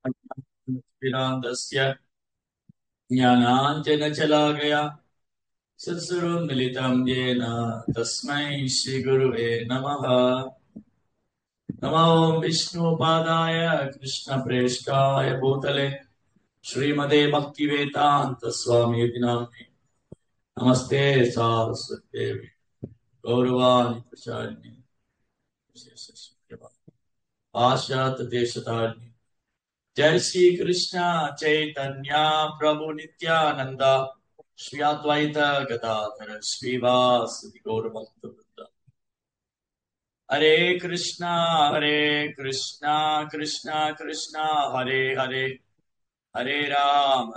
ज्ञानाञ्जनशलाकया ज्ञानाञ्जनशलाकया सत्सर्वमिलितं येन तस्मै श्रीगुरुवे नमः। नमो विष्णुपादाय कृष्णप्रेष्ठाय भूतले श्रीमते भक्तिवेदान्त स्वामी नाम्ने नमस्ते सारस्वती देवी गौरवाणि प्रचारिणि पाश्चात्य देशतारिणि। जय श्री कृष्ण चैतन्य प्रभु नित्यानंद श्री अद्वैत गदाधर श्रीवासदि गौर भक्त वृंद। हरे कृष्णा कृष्णा कृष्णा हरे हरे, हरे राम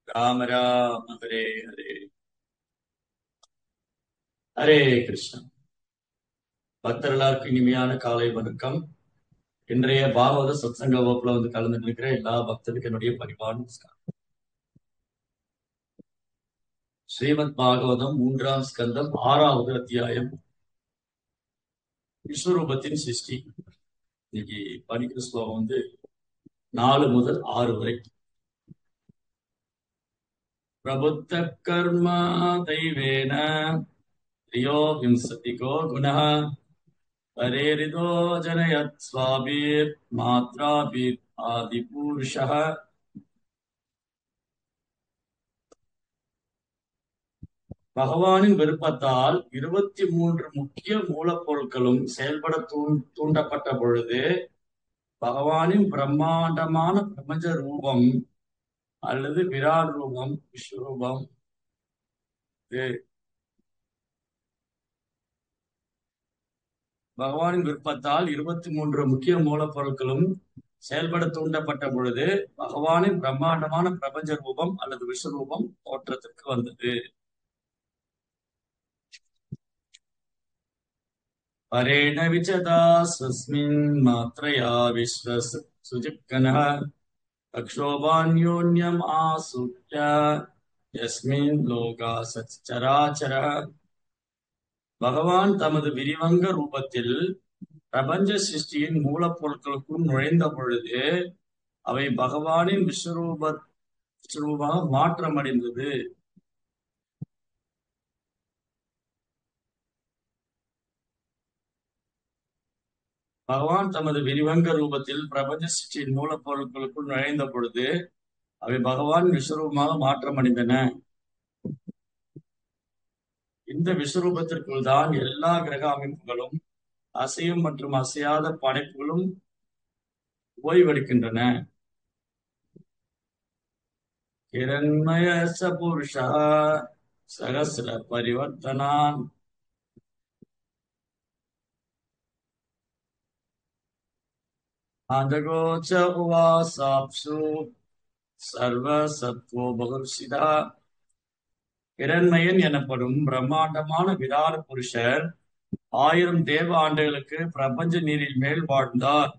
राम राम हरे हरे। हरे कृष्ण பக்தர்களுக்கு இனிமையான காலை வணக்கம். இன்றைய பாகவத சத்சங்க வகுப்புல கலந்து இருக்கிற எல்லா பக்தர்களுக்கு என்னுடைய பரிவான நமஸ்காரம். ஸ்ரீமத் பாகவதம் 3ஆம் ஸ்கந்தம் 6வது அத்தியாயம் விஸ்வரூபத்தின் சிருஷ்டி. இன்னைக்கு படிக்கிற ஸ்லோகம் 4 முதல் 6 வரை. பிரபுத்த கர்ம தெய்வேன த்ரியோ விம்சதிகோ குணः பரேரிதோ ஜனயத் ஸ்வாபீர் மாத்ராபீர் ஆதிபூருஷः. பகவானின் விருப்பத்தால் 23 முக்கிய மூலப்பொருட்களும் செயல்பட தூண்டப்பட்ட பொழுது பகவானின் பிரம்மாண்டமான பிரபஞ்ச ரூபம் அல்லது விராட் ரூபம் விஸ்வரூபம் பகவானின் விருப்பத்தால் 23 முக்கிய மூலப்பொருட்களும் செயல்பட தூண்டப்பட்ட பொழுது பகவானின் பிரம்மாண்டமான பிரபஞ்ச ரூபம் அல்லது விஸ்வரூபம் தோற்றத்திற்கு வந்தது. பரேண விசதா ஸ்வஸ்மின் மாத்ரயா விஸ்வ சுஜிக்கனः அக்ஷோபான்யோன்யம் ஆசுட்ய யஸ்மின் லோகா சச்சராச்சரः. பகவான் தமது விரிவங்க ரூபத்தில் பிரபஞ்ச சிருஷ்டியின் மூலப்பொருட்களுக்கும் நுழைந்த பொழுது அவை பகவானின் விஸ்வரூபமாக மாற்றமடைந்தது. பகவான் தமது விரிவங்க ரூபத்தில் பிரபஞ்ச சிருஷ்டியின் மூலப்பொருட்களுக்குள் நுழைந்த பொழுது அவை பகவான் விஸ்வரூபமாக மாற்றமடைந்தன. இந்த விஸ்வரூபத்திற்குள் தான் எல்லா கிரக அமைப்புகளும் அசையும் மற்றும் அசையாத படைப்புகளும் ஓய்வெடுக்கின்றன. கிரண்மய புருஷா சகசிர பரிவர்த்தனான் ஆந்தகோச்ச உவாசாப்சு சர்வ சத்வோ பகுர்ஷிதா. இரண்மயன் எனப்படும் பிரம்மாண்டமான விராட் புருஷர் 1000 தேவ ஆண்டுகளுக்கு பிரபஞ்ச நீரின் மேல் வாழ்ந்தார்.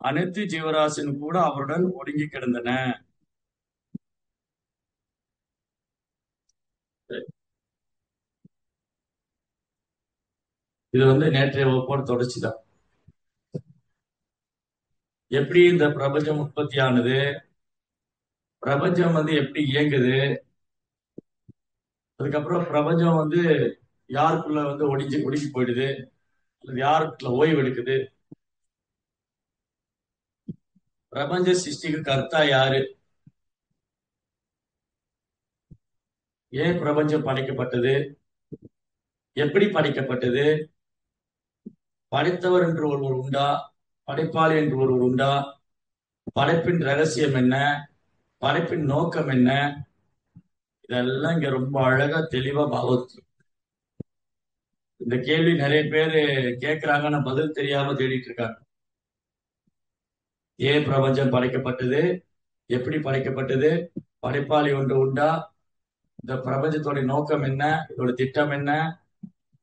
அனைத்து ஜீவராசியும் கூட அவருடன் ஒடுங்கி கிடந்தன. இது நேற்றைய வகுப்போட தொடர்ச்சிதான். எப்படி இந்த பிரபஞ்சம் உற்பத்தி ஆனது, பிரபஞ்சம் எப்படி இயங்குது, அதுக்கப்புறம் பிரபஞ்சம் யாருக்குள்ள ஒடுங்கி போயிடுது அல்லது யாருக்குள்ள ஓய்வு எடுக்குது, பிரபஞ்ச சிருஷ்டிக்கு கர்த்தா யாரு, ஏன் பிரபஞ்சம் படைக்கப்பட்டது, எப்படி படைக்கப்பட்டது, படைத்தவர் என்று ஒருவர் உண்டா, படைப்பாளி என்று ஒருவர் உண்டா, படைப்பின் ரகசியம் என்ன, படைப்பின் நோக்கம் என்ன, இதெல்லாம் இங்க ரொம்ப அழகா தெளிவா பாவத்து. இந்த கேள்வி நிறைய பேரு கேட்கிறாங்கன்னா பதில் தெரியாம தேடிட்டு இருக்காங்க. ஏன் பிரபஞ்சம் படைக்கப்பட்டது, எப்படி படைக்கப்பட்டது, படைப்பாளி ஒன்று உண்டா, இந்த பிரபஞ்சத்தோட நோக்கம் என்ன, இதோட திட்டம் என்ன,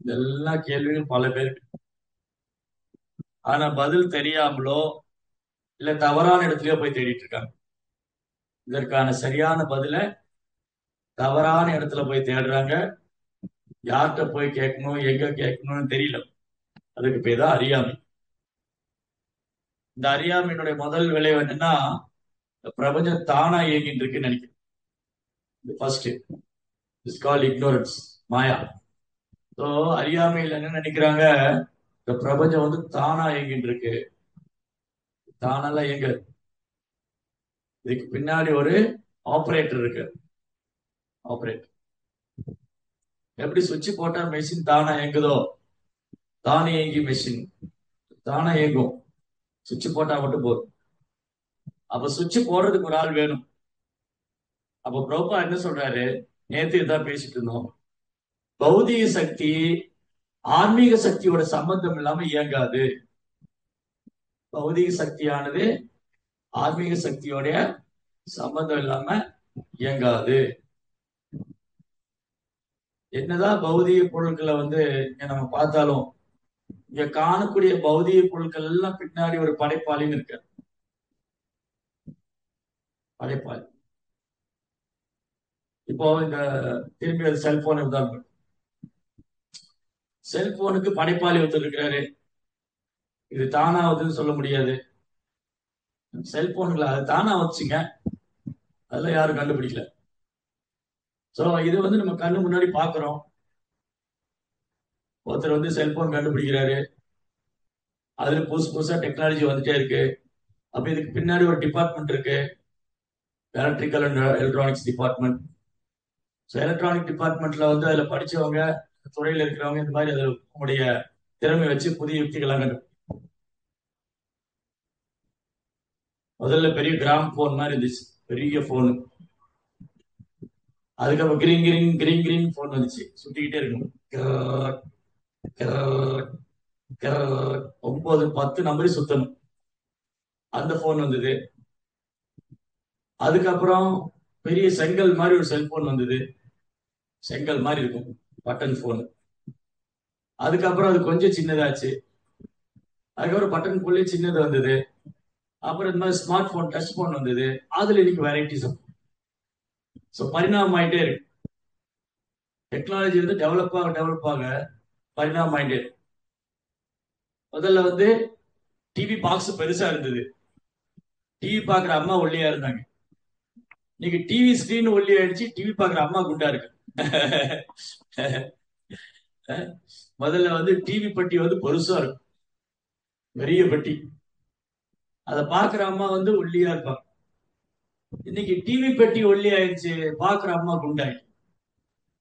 இதெல்லாம் கேள்விகள் பல பேருக்கு. ஆனா பதில் தெரியாமலோ இல்ல தவறான இடத்துலயோ போய் தேடிட்டு இருக்காங்க. இதற்கான சரியான பதில தவறான இடத்துல போய் தேடுறாங்க. யார்கிட்ட போய் கேட்கணும், எங்க கேட்கணும்னு தெரியல. அதுக்கு பேர் தான் அறியாமை. இந்த அறியாமையினுடைய முதல் விளைவு என்னன்னா, இந்த பிரபஞ்சம் தானா இயங்கிட்டு இருக்குன்னு நினைக்கிறேன். First is call ignorance, Maya. So அறியாமையில் என்ன நினைக்கிறாங்க, இந்த பிரபஞ்சம் வந்து தானா இயங்கிட்டு இருக்கு. தானெல்லாம் இயங்க, இதுக்கு பின்னாடி ஒரு ஆபரேட்டர் இருக்கு. ஆபரேட்டர் எப்படி சுவிட்ச் போட்டா மெஷின் தானா இயங்குதோ, தானே இயங்கி மெஷின் தானா இயங்கும். சுவிட்ச் போட்டா மட்டும் போதும். அப்ப சுவிட்ச் போடுறதுக்கு ஒரு ஆள் வேணும். அப்ப பிரபா என்ன சொல்றாரு, நேத்து இதான் பேசிட்டு இருந்தோம். பௌதிக சக்தி ஆன்மீக சக்தியோட சம்பந்தம் இல்லாம இயங்காது. பௌதிக சக்தியானது ஆன்மீக சக்தியோட சம்பந்தம் இல்லாம இயங்காது. என்னதான் பௌதிக பொருட்களை வந்து இங்க நம்ம பார்த்தாலும், இங்க காணக்கூடிய பௌதிக பொருட்கள் எல்லாம் பின்னாடி ஒரு படைப்பாளின்னு இருக்கு. படைப்பாளி. இப்போ இந்த திரும்பி செல்போன் உதாரணம். செல்போனுக்கு படைப்பாளி ஒருத்தர் இருக்கிறாரு. இது தானா வந்துன்னு சொல்ல முடியாது. செல்போன்களை அது தானா வச்சுங்க, அதெல்லாம் யாரும் கண்டுபிடிக்கல. சோ இது வந்து நம்ம கண்ணு முன்னாடி பாக்குறோம். ஒருத்தர் வந்து செல்போன் கண்டுபிடிக்கிறாரு, அதுல புதுசு புதுசா டெக்னாலஜி வந்துட்டே இருக்கு. அப்ப இதுக்கு பின்னாடி ஒரு டிபார்ட்மெண்ட் இருக்கு, electrical and electronics department. Electronic டிபார்ட்மெண்ட்ல வந்து அதுல படிச்சவங்க, துறையில இருக்கிறவங்க இந்த மாதிரி அது உங்களுடைய திறமை வச்சு புதிய யுக்திகள்லாம் கண்டு. முதல்ல பெரிய கிராம் போன் மாதிரி இருந்துச்சு, பெரிய போனு. அதுக்கப்புறம் green green green green phone வந்துச்சு, சுத்திக்கிட்டே இருக்கும். 9 10 நம்பர் சுத்தணும், அந்த போன் வந்தது. அதுக்கப்புறம் பெரிய செங்கல் மாதிரி ஒரு செல்போன் வந்தது, செங்கல் மாதிரி இருக்கும், பட்டன் போன். அதுக்கப்புறம் அது கொஞ்சம் சின்னதாச்சு. அதுக்கப்புறம் பட்டன் போன்லயே சின்னது வந்தது. அப்புறம் இந்த மாதிரி ஸ்மார்ட் போன், டச் போன் வந்தது. அதுல இன்னைக்கு வெரைட்டிஸ். ஸோ பரிணாமம் ஆயிட்டே இருக்கு. டெக்னாலஜி வந்து டெவலப் ஆக பரிணாமம் ஆயிட்டே இருக்கு. முதல்ல வந்து டிவி பாக்ஸ் பெருசா இருந்தது, டிவி பாக்குற அம்மா ஒல்லியா இருந்தாங்க. இன்னைக்கு டிவி ஸ்கிரீன் ஒல்லி ஆயிடுச்சு, டிவி பாக்குற அம்மா குண்டா இருக்கு. முதல்ல வந்து டிவி பெட்டி வந்து பெருசா இருக்கும், பெரிய பெட்டி. அதை பாக்குற அம்மா வந்து ஒல்லியா இருப்பாங்க. இன்னைக்கு டிவி பெட்டி ஒல்லி ஆயிடுச்சு, பாக்குற அம்மா குண்டாயிடுச்சு.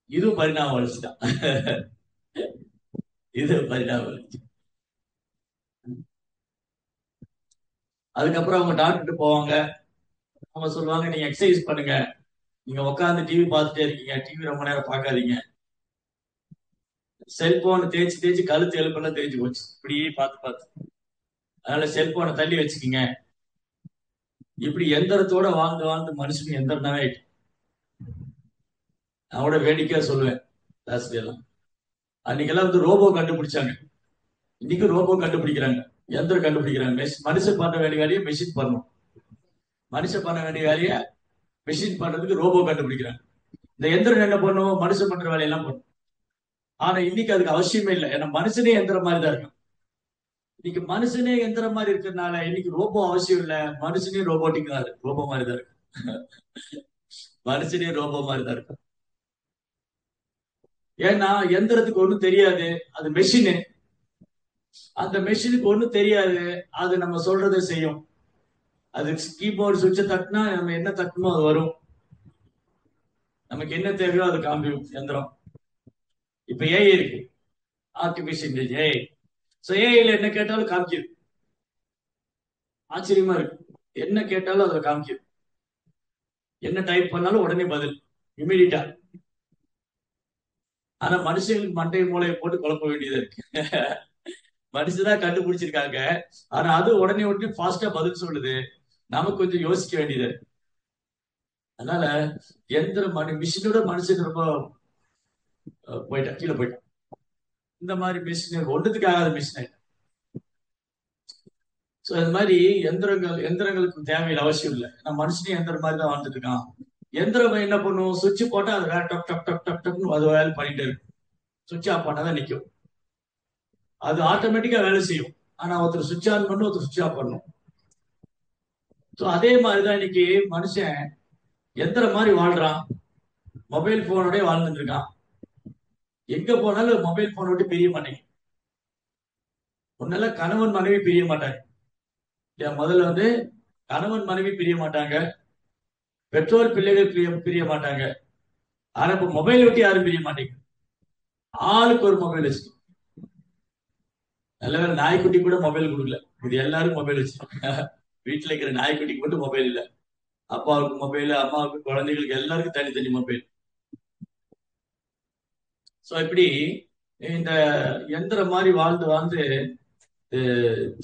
இது பரிணாம வளர்ச்சி தான். இது பரிணாம வளர்ச்சி. அதுக்கப்புறம் அவங்க டாக்டர்கிட்ட போவாங்க. அவங்க சொல்லுவாங்க, நீங்க எக்ஸசைஸ் பண்ணுங்க, நீங்க உட்காந்து டிவி பார்த்துட்டே இருக்கீங்க, டிவி ரொம்ப நேரம் பார்க்காதீங்க. செல்போன் தேய்ச்சி தேய்ச்சி கழுத்து எலும்பெல்லாம் தேய்ச்சி போச்சு இப்படியே பார்த்து பார்த்து. அதனால செல்போனை தள்ளி வச்சுக்கீங்க. இப்படி எந்திரத்தோட வாழ்ந்து வாழ்ந்து மனுஷன் எந்திரனாவே ஆயிட்டு. நான் கூட வேடிக்கையா சொல்லுவேன் எல்லாம். அன்னைக்கெல்லாம் வந்து ரோபோ கண்டுபிடிச்சாங்க, இன்னைக்கு ரோபோ கண்டுபிடிக்கிறாங்க, எந்திரம் கண்டுபிடிக்கிறாங்க. மனுஷன் பண்ண வேண்டிய வேலையை மெஷின் பண்ணணும், மனுஷன் பண்ண வேண்டிய வேலையை மெஷின் பண்றதுக்கு ரோபோ கண்டுபிடிக்கிறாங்க. இந்த எந்திரம் என்ன பண்ணும், மனுஷன் பண்ற வேலையெல்லாம் பண்ணும். ஆனா இன்னைக்கு அதுக்கு அவசியமே இல்லை, ஏன்னா மனுஷனே எந்திரம் மாதிரி தான் இருக்கும். இன்னைக்கு மனுஷனே எந்திரம் மாதிரி இருக்கிறதுனால இன்னைக்கு ரோபோ அவசியம் இல்லை, மனுஷனே ரோபோட்டிக் தான் இருக்கு, ரோபோ மாதிரி தான் இருக்கு. மனுஷனே ரோபோ மாதிரி தான் இருக்கு. ஏன்னா எந்திரத்துக்கு ஒண்ணும் தெரியாது, அது மெஷினு. அந்த மெஷினுக்கு ஒண்ணும் தெரியாது, அது நம்ம சொல்றதை செய்யும். அது கீபோர்டு சுவிட்சை தட்டினா நம்ம என்ன தட்டணுமோ அது வரும், நமக்கு என்ன தேவையோ அது காமிக்கும் எந்திரம். இப்ப ஏஐ இருக்கு, ஆர்டிபிஷியல் இன்டெலிஜென்ஸ், ஏஐ. சோ ஏஐல என்ன கேட்டாலும் காமிக்குது. ஆச்சரியமா இருக்கு, என்ன கேட்டாலும் அதுல காமிக்குது. என்ன டைப் பண்ணாலும் உடனே பதில், இமீடியட்டா. ஆனா மனுஷங்களுக்கு மண்டை மூளையை போட்டு குழப்ப வேண்டியதா இருக்கு. மனுஷதான் கண்டுபிடிச்சிருக்காங்க, ஆனா அது உடனே உடனே ஃபாஸ்டா பதில் சொல்லுது, நமக்கு கொஞ்சம் யோசிக்க வேண்டியது. அதனால எந்திரம் மிஷினோட மனுஷன் ரொம்ப போயிட்டான், கீழே போயிட்டான். இந்த மாதிரி மிஷின் ஒன்றுத்துக்கு ஆகாத மிஷின். சோ இந்த மாதிரி எந்திரங்களுக்கு தேவையில்லை, அவசியம் இல்லை. நம்ம மனுஷனே எந்திரம் மாதிரி தான் வாழ்ந்துட்டு இருக்கான். எந்திரம் என்ன பண்ணும், சுவிட்ச் போட்டா அது வேற டப் டப் டப் டப் டப்னு அது வேலை பண்ணிட்டே இருக்கும். சுவிட்ச் ஆஃப் பண்ணாதான் நிற்கும், அது ஆட்டோமேட்டிக்கா வேலை செய்யும். ஆனா ஒருத்தர் சுவிட்ச் ஆன் பண்ணும், ஒருத்தர் சுவிட்ச் ஆஃப் பண்ணும். சோ அதே மாதிரிதான் இன்னைக்கு மனுஷன் எந்திர மாதிரி வாழ்றான். மொபைல் போனோடய வாழ்ந்துட்டு இருக்கான். எங்க போனாலும் மொபைல் போன் விட்டு பிரிய மாட்டேங்க. முன்னெல்லாம் கணவன் மனைவி பிரிய மாட்டாங்க. முதல்ல வந்து கணவன் மனைவி பிரிய மாட்டாங்க, பெற்றோர் பிள்ளைகள் பிரிய மாட்டாங்க. ஆனா இப்ப மொபைல் விட்டு யாரும் பிரிய மாட்டேங்க. ஆளுக்கு ஒரு மொபைல் வச்சு. நல்ல வேலை நாய்க்குட்டி கூட மொபைல் கொடுக்கல. இது எல்லாரும் மொபைல் வச்சு. வீட்டுல இருக்கிற நாய்க்குட்டிக்கு மட்டும் மொபைல் இல்ல. அப்பாவுக்கு மொபைல், அம்மாவுக்கு, குழந்தைகளுக்கு எல்லாருக்கும் தனித்தனி மொபைல். சோ இப்படி இந்த எந்திரம் மாதிரி வாழ்ந்து வாழ்ந்து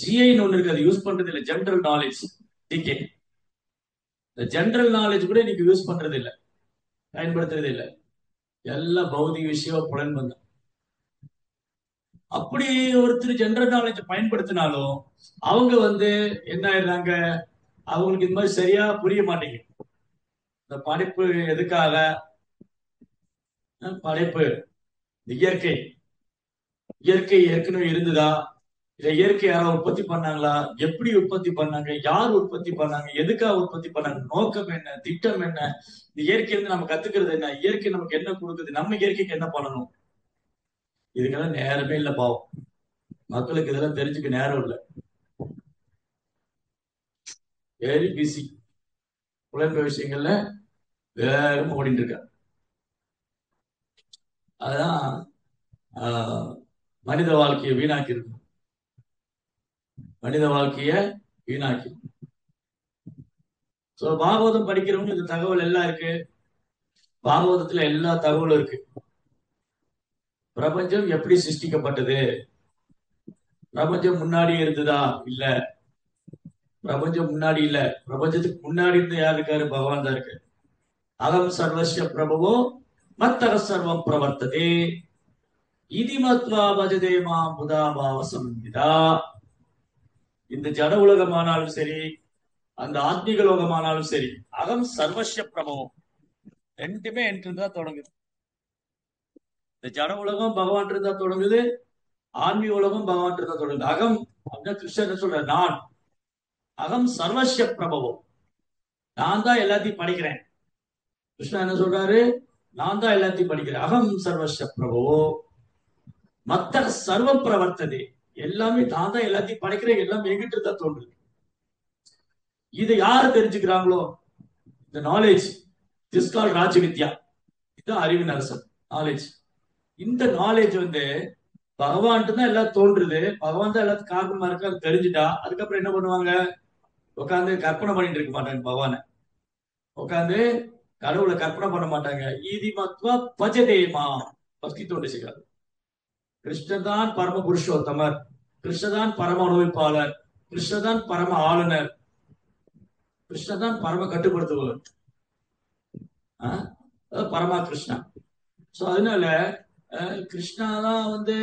ஜிஐன்னு ஒண்ணு இருக்கு, அது யூஸ் பண்றது இல்லை. ஜெனரல் நாலேஜ், டிகே. இந்த ஜெனரல் நாலேஜ் கூட இன்னைக்கு யூஸ் பண்றது இல்லை, பயன்படுத்துறது இல்லை. எல்லாம் பௌதிக விஷயம், புலன்பந்தம். அப்படி ஒருத்தர் ஜெனரல் நாலேஜ் பயன்படுத்தினாலும் அவங்க வந்து என்ன ஆயிடுறாங்க, அவங்களுக்கு இந்த மாதிரி சரியா புரிய மாட்டேங்குது. இந்த படைப்பு எதுக்காக, படைப்பு இயற்கை, இயற்கை ஏற்கனவே இருந்ததா, இல்ல இயற்கை யாராவது உற்பத்தி பண்ணாங்களா, எப்படி உற்பத்தி பண்ணாங்க, யார் உற்பத்தி பண்ணாங்க, எதுக்காக உற்பத்தி பண்ணாங்க, நோக்கம் என்ன, திட்டம் என்ன, இந்த இயற்கையிலிருந்து நம்ம கத்துக்கிறது என்ன, இயற்கை நமக்கு என்ன கொடுக்குது, நம்ம இயற்கைக்கு என்ன பண்ணணும், இதுக்கெல்லாம் நேரமே இல்லை பாவம். மக்களுக்கு இதெல்லாம் தெரிஞ்சுக்க நேரம் இல்லை. Very busy. புலம்பெயர் விஷயங்கள்ல வேகமா ஓடிட்டு இருக்க. அதுதான் மனித வாழ்க்கையை வீணாக்கி இருக்கு. மனித வாழ்க்கைய வீணாக்கி. சோ பாகவதம் படிக்கிறவங்க இந்த தகவல் எல்லாம் இருக்கு. பாகவதத்துல எல்லா தகவலும் இருக்கு. பிரபஞ்சம் எப்படி சிருஷ்டிக்கப்பட்டது, பிரபஞ்சம் முன்னாடி இருந்ததா, இல்ல பிரபஞ்சம் முன்னாடி இல்ல, பிரபஞ்சத்துக்கு முன்னாடி இருந்து யார் இருக்காரு, பகவான் தான் இருக்கு. அகம் சர்வஸ்ய பிரபவோ மத்தக சர்வம் பிரவர்த்ததே இதி மத்வா பஜதே மாம் புதாபாவ சம்ஹிதா. இந்த ஜட உலகமானாலும் சரி, அந்த ஆத்மீக லோகமானாலும் சரி, அகம் சர்வஸ்ய பிரபவம் ரெண்டுமே என்று தான் தொடங்குது. இந்த ஜட உலகம் பகவான் இருந்தா தொடங்குது, ஆன்மீக உலகம் பகவான் இருந்தா தொடங்குது. அகம் அப்படின்னு கிருஷ்ணன் சொல்ற, நான் அகம் சர்வஸ்ய பிரபவம், நான் தான் எல்லாத்தையும் படிக்கிறேன். கிருஷ்ணா என்ன சொல்றாரு, நான் தான் எல்லாத்தையும் படிக்கிறேன். அகம் சர்வஸ்ய பிரபவோ மத்த சர்வ பிரவர்த்ததே, எல்லாமே நான் தான் எல்லாத்தையும் படைக்கிறேன், எல்லாம் எங்கிட்டு தான் தோன்றுது. இதை யாரு தெரிஞ்சுக்கிறாங்களோ, இந்த நாலேஜ், திஸ் கால் ராஜவித்யா, இதுதான் அறிவின் அரசன் நாலேஜ். இந்த நாலேஜ் வந்து பகவான் தான் எல்லாம் தோன்றுது, பகவான் தான் எல்லாத்துக்கும் காரணமா இருக்கு, அது தெரிஞ்சுட்டா அதுக்கப்புறம் என்ன பண்ணுவாங்க, உட்காந்து கற்பனை பண்ணிட்டு இருக்க மாட்டாங்க. பகவான உட்காந்து கடவுளை கற்பனை பண்ண மாட்டாங்க. ஈதி மத்வா பஜதேமா, பக்தி தோண்டி செய்கிறார். கிருஷ்ணதான் பரம புருஷோத்தமர், கிருஷ்ணதான் பரம அனுபவிப்பாளர், கிருஷ்ணதான் பரம ஆளுநர், கிருஷ்ணதான் பரம கட்டுப்படுத்துபவர், பரமா கிருஷ்ணா. சோ அதனால கிருஷ்ணா தான் வந்து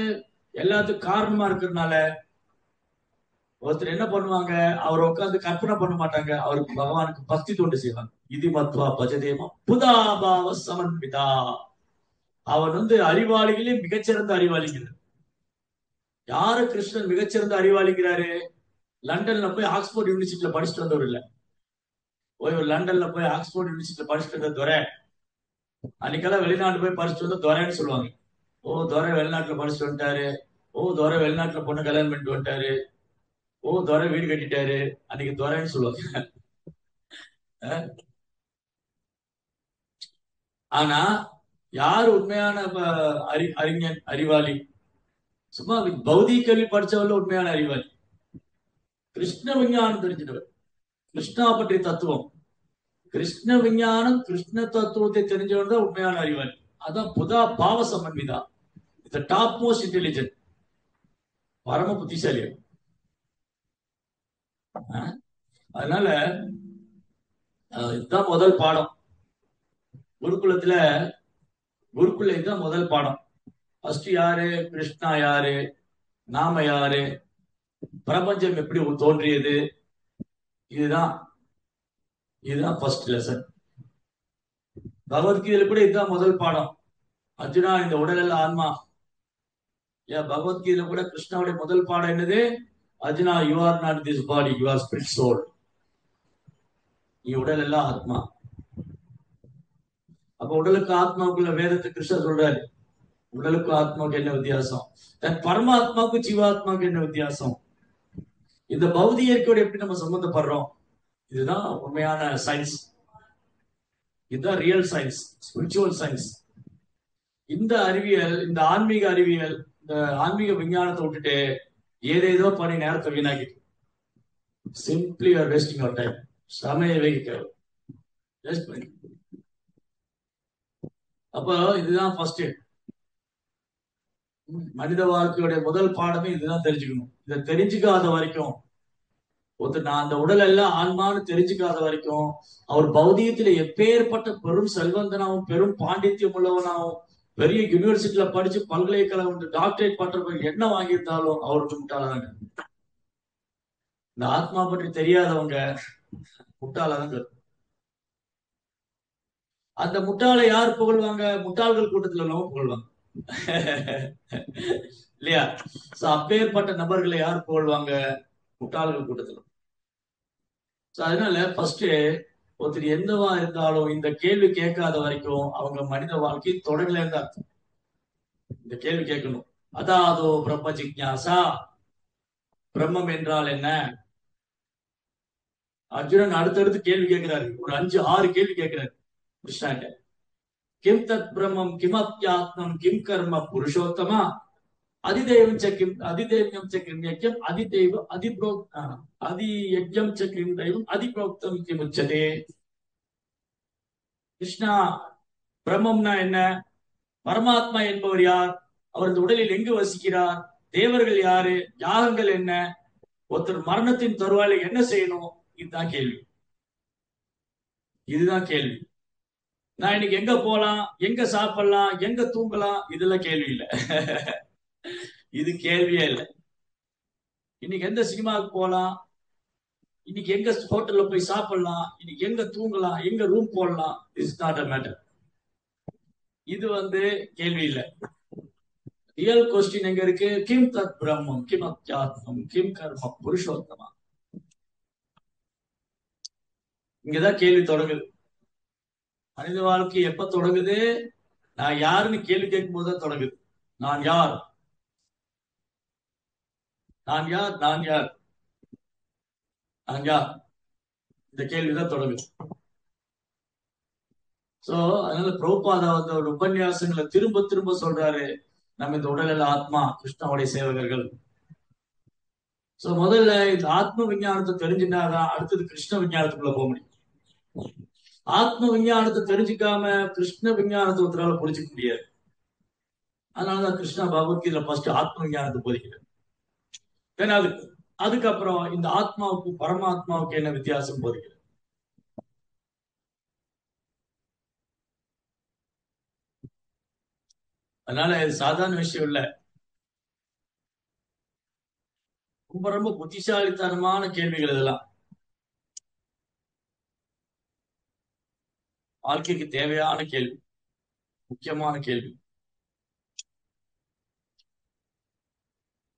எல்லாத்துக்கும் காரணமா இருக்கிறதுனால ஒருத்தர் என்ன பண்ணுவாங்க, அவர் உட்காந்து கற்பனை பண்ண மாட்டாங்க, அவருக்கு பகவானுக்கு பக்தி தொண்டு செய்வாங்க. இது மத்வா பஜதேமா புதாபாவ சமன்பிதா. அவன் வந்து அறிவாளிகளே மிகச்சிறந்த அறிவாளிகள். யாரு கிருஷ்ணன் மிகச்சிறந்த அறிவாளிங்கிறாரு, லண்டன்ல போய் ஆக்ஸ்போர்ட் யூனிவர்சிட்டியில படிச்சுட்டு வந்தவர் இல்ல. போய் லண்டன்ல போய் ஆக்ஸ்போர்ட் யூனிவர்சிட்டியில படிச்சுட்டு வந்த துரை, அன்னைக்கெல்லாம் வெளிநாட்டு போய் படிச்சுட்டு வந்த துரைன்னு சொல்லுவாங்க. ஓ துரை வெளிநாட்டுல படிச்சுட்டு வந்துட்டாரு, ஓ துரை வெளிநாட்டுல பொண்ணு கல்யாணம் பண்ணிட்டு வந்துட்டாரு, ஓ துரை வீடு கட்டிட்டாரு, அன்னைக்கு துரைன்னு சொல்லுவாங்க. ஆனா யார் உண்மையான அறிஞன், அறிவாளி, சும்மா பௌதிக கல்வி படிச்சவர்கள் உண்மையான அறிவாளி, கிருஷ்ண விஞ்ஞானம் தெரிஞ்சிட்டவர், கிருஷ்ணா பற்றிய தத்துவம், கிருஷ்ண விஞ்ஞானம், கிருஷ்ண தத்துவத்தை தெரிஞ்சவன் தான் உண்மையான அறிவாளி. அதான் புதா பாவ சமன்விதா, இந்த டாப் மோஸ்ட் இன்டெலிஜென்ட், பரம புத்திசாலி. அதனால இதுதான் முதல் பாடம் குருகுலத்துல. குருகுல இதுதான் முதல் பாடம். ஃபர்ஸ்ட் யாரு, கிருஷ்ணா யாரு, நாம யாரு, பிரபஞ்சம் எப்படி தோன்றியது, இதுதான் இதுதான் ஃபர்ஸ்ட் லெசன். பகவத்கீதையில கூட இதுதான் முதல் பாடம். அர்ஜுனா இந்த உடல் எல்லாம் ஆன்மா. பகவத்கீதையில கூட கிருஷ்ணாவுடைய முதல் பாடம் என்னது, Arjuna you are not this body, you are spirit soul. நீ உடல் எல்லாம் ஆத்மா. அப்ப உடலுக்கு ஆத்மாவுக்குள்ள வேதத்தை கிருஷ்ணர் சொல்றாரு, உடலுக்கும் ஆத்மாவுக்கு என்ன வித்தியாசம், தன் பரமாத்மாவுக்கும் ஜீவாத்மாவுக்கு என்ன வித்தியாசம், இந்த பௌதிக இயற்கையோட எப்படி நம்ம சம்பந்தப்படுறோம். இதுதான் உண்மையான சயின்ஸ். இதுதான் ரியல் சயின்ஸ், ஸ்பிரிச்சுவல் சயின்ஸ். இந்த அறிவியல், இந்த ஆன்மீக அறிவியல், இந்த ஆன்மீக விஞ்ஞானத்தை விட்டுட்டு ஏதேதோ பண்ணி நேரத்தை வீணாக்கிட்டு, simply are wasting our time. சமய வேகிக்க வேஸ்ட் பண்ணி. அப்போ இதுதான் ஃபர்ஸ்ட் மனித வாழ்க்கையுடைய முதல் பாடமே இதுதான், தெரிஞ்சுக்கணும். இதை தெரிஞ்சுக்காத வரைக்கும், ஒருத்தர் நான் அந்த உடல் எல்லாம் ஆன்மான்னு தெரிஞ்சுக்காத வரைக்கும், அவர் பௌதிகத்துல எப்பேற்பட்ட பெரும் செல்வந்தனாவும் பெரும் பாண்டித்யம் உள்ளவனாவும் பெரிய யூனிவர்சிட்டியில படிச்சு பல்கலைக்கழகம் டாக்டரேட் பண்றவங்க என்ன வாங்கியிருந்தாலும் அவருக்கு முட்டாளாங்க. இந்த ஆத்மா பற்றி தெரியாதவங்க முட்டாளாங்க. அந்த முட்டாளை யார் புகழ்வாங்க? முட்டாள்கள் கூட்டத்துல உள்ளவங்க புகழ்வாங்க. இல்லையா? அப்பேற்பட்ட நபர்களை யார் புகழ்வாங்க? முட்டாள்கள் கூட்டத்துல. அதனால ஃபர்ஸ்ட் ஒருத்தர் என்னவா இருந்தாலும் இந்த கேள்வி கேட்காத வரைக்கும் அவங்க மனித வாழ்க்கை தொடங்கல இருந்தா இந்த கேள்வி கேட்கணும். அதாதோ பிரம்ம ஜிக்ஞாசா, பிரம்மம் என்றால் என்ன? அர்ஜுனன் அடுத்தடுத்து கேள்வி கேட்கிறாரு, ஒரு 5-6 கேள்வி கேட்கிறாரு கிருஷ்ணாட்ட. கிம் தத் பிரம்மம் கிமப்யாத்மம் கிம் கர்ம புருஷோத்தமா அதிதேவம் சக்கிம் அதிதேவியம் சக்கிம் யஜ்யம் அதிதேவ அதிப்ரோக் அதி யஜ்யம் சக்கிம் தெய்வம் அதிப்ரோக்தம் கிமுச்சதே. கிருஷ்ணா, பிரம்மம்னா என்ன? பரமாத்மா என்பவர் யார்? அவர் இந்த உடலில் எங்கு வசிக்கிறார்? தேவர்கள் யாரு? யாகங்கள் என்ன? ஒருத்தர் மரணத்தின் தருவாயில என்ன செய்யணும்? இதுதான் கேள்வி. இதுதான் கேள்வி. நான் இன்னைக்கு எங்க போலாம், எங்க சாப்பிடலாம், எங்க தூங்கலாம், இதெல்லாம் கேள்வி இல்லை. இது கேள்வியே இல்லை. இன்னைக்கு எந்த சினிமாவுக்கு போலாம், இன்னைக்கு எங்க ஹோட்டல்ல போய் சாப்பிடலாம், இன்னைக்கு எங்க தூங்கலாம், எங்க ரூம் போடலாம், இட்ஸ் நாட் அ மேட்டர். இது கேள்வி இல்லை. ரியல் கொஸ்டின் எங்க இருக்கு? கிம் தத் பிரம்மம் கிம் அத்தியாத்மம் கிம் கர்ம புருஷோத்தமா. இங்கதான் கேள்வி தொடங்குது. மனித வாழ்க்கை எப்ப தொடங்குது? நான் யாருன்னு கேள்வி கேட்கும் போதுதான் தொடங்குது. நான் யார், நான் யார், நான் யார், நான் யார், இந்த கேள்விதான் தொடங்குது. சோ அதனால பிரபுபாதா ஒரு உபன்யாசங்களை திரும்ப திரும்ப சொல்றாரு, நம்ம இந்த உடலில் ஆத்மா, கிருஷ்ணாவுடைய சேவகர்கள். சோ முதல்ல இந்த ஆத்ம விஞ்ஞானத்தை தெரிஞ்சுட்டாதான் அடுத்தது கிருஷ்ண விஞ்ஞானத்துக்குள்ள போக முடியும். ஆத்ம விஞ்ஞானத்தை தெரிஞ்சுக்காம கிருஷ்ண விஞ்ஞானத்தை ஒருத்தரால புரிஞ்சுக்க முடியாது. அதனாலதான் கிருஷ்ணா பகவத்கீதை ஃபர்ஸ்ட் ஆத்ம விஞ்ஞானத்தை போதிக்கிறார். ஏன்னா அதுக்கப்புறம் இந்த ஆத்மாவுக்கு பரமாத்மாவுக்கு என்ன வித்தியாசம் போதிக்கிறார். அதனால இது சாதாரண விஷயம் இல்ல. ரொம்ப ரொம்ப புத்திசாலித்தனமான கேள்விகள் இதெல்லாம். வாழ்க்கைக்கு தேவையான கேள்வி, முக்கியமான கேள்வி.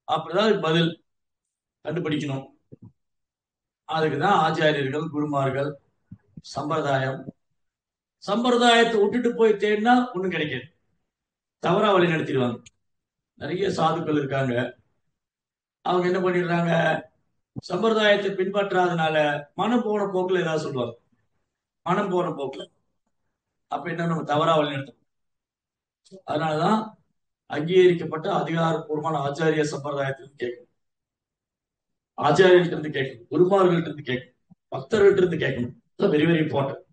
அப்படிதான் பதில் கண்டுபிடிக்கணும். அதுக்குதான் ஆச்சாரியர்கள், குருமார்கள், சம்பிரதாயம். சம்பிரதாயத்தை விட்டுட்டு போய் தேடினா ஒண்ணும் கிடைக்காது, தவறா வழி நடத்திடுவாங்க. நிறைய சாதுக்கள் இருக்காங்க, அவங்க என்ன பண்ணிடுறாங்க, சம்பிரதாயத்தை பின்பற்றாதனால மனம் போன போக்குல ஏதாவது சொல்லுவாங்க. மனம் போன போக்குல அப்ப என்ன, நம்ம தவறா வழி நடத்தணும். அதனாலதான் அங்கீகரிக்கப்பட்ட அதிகாரப்பூர்வமான ஆச்சாரிய சம்பிரதாயத்திலிருந்து கேட்கணும், ஆச்சாரியர்கிட்ட இருந்து கேட்கணும், குருமார்கள்ட்ட இருந்து கேட்கணும், பக்தர்கள்ட்ட இருந்து கேட்கணும். Very very important.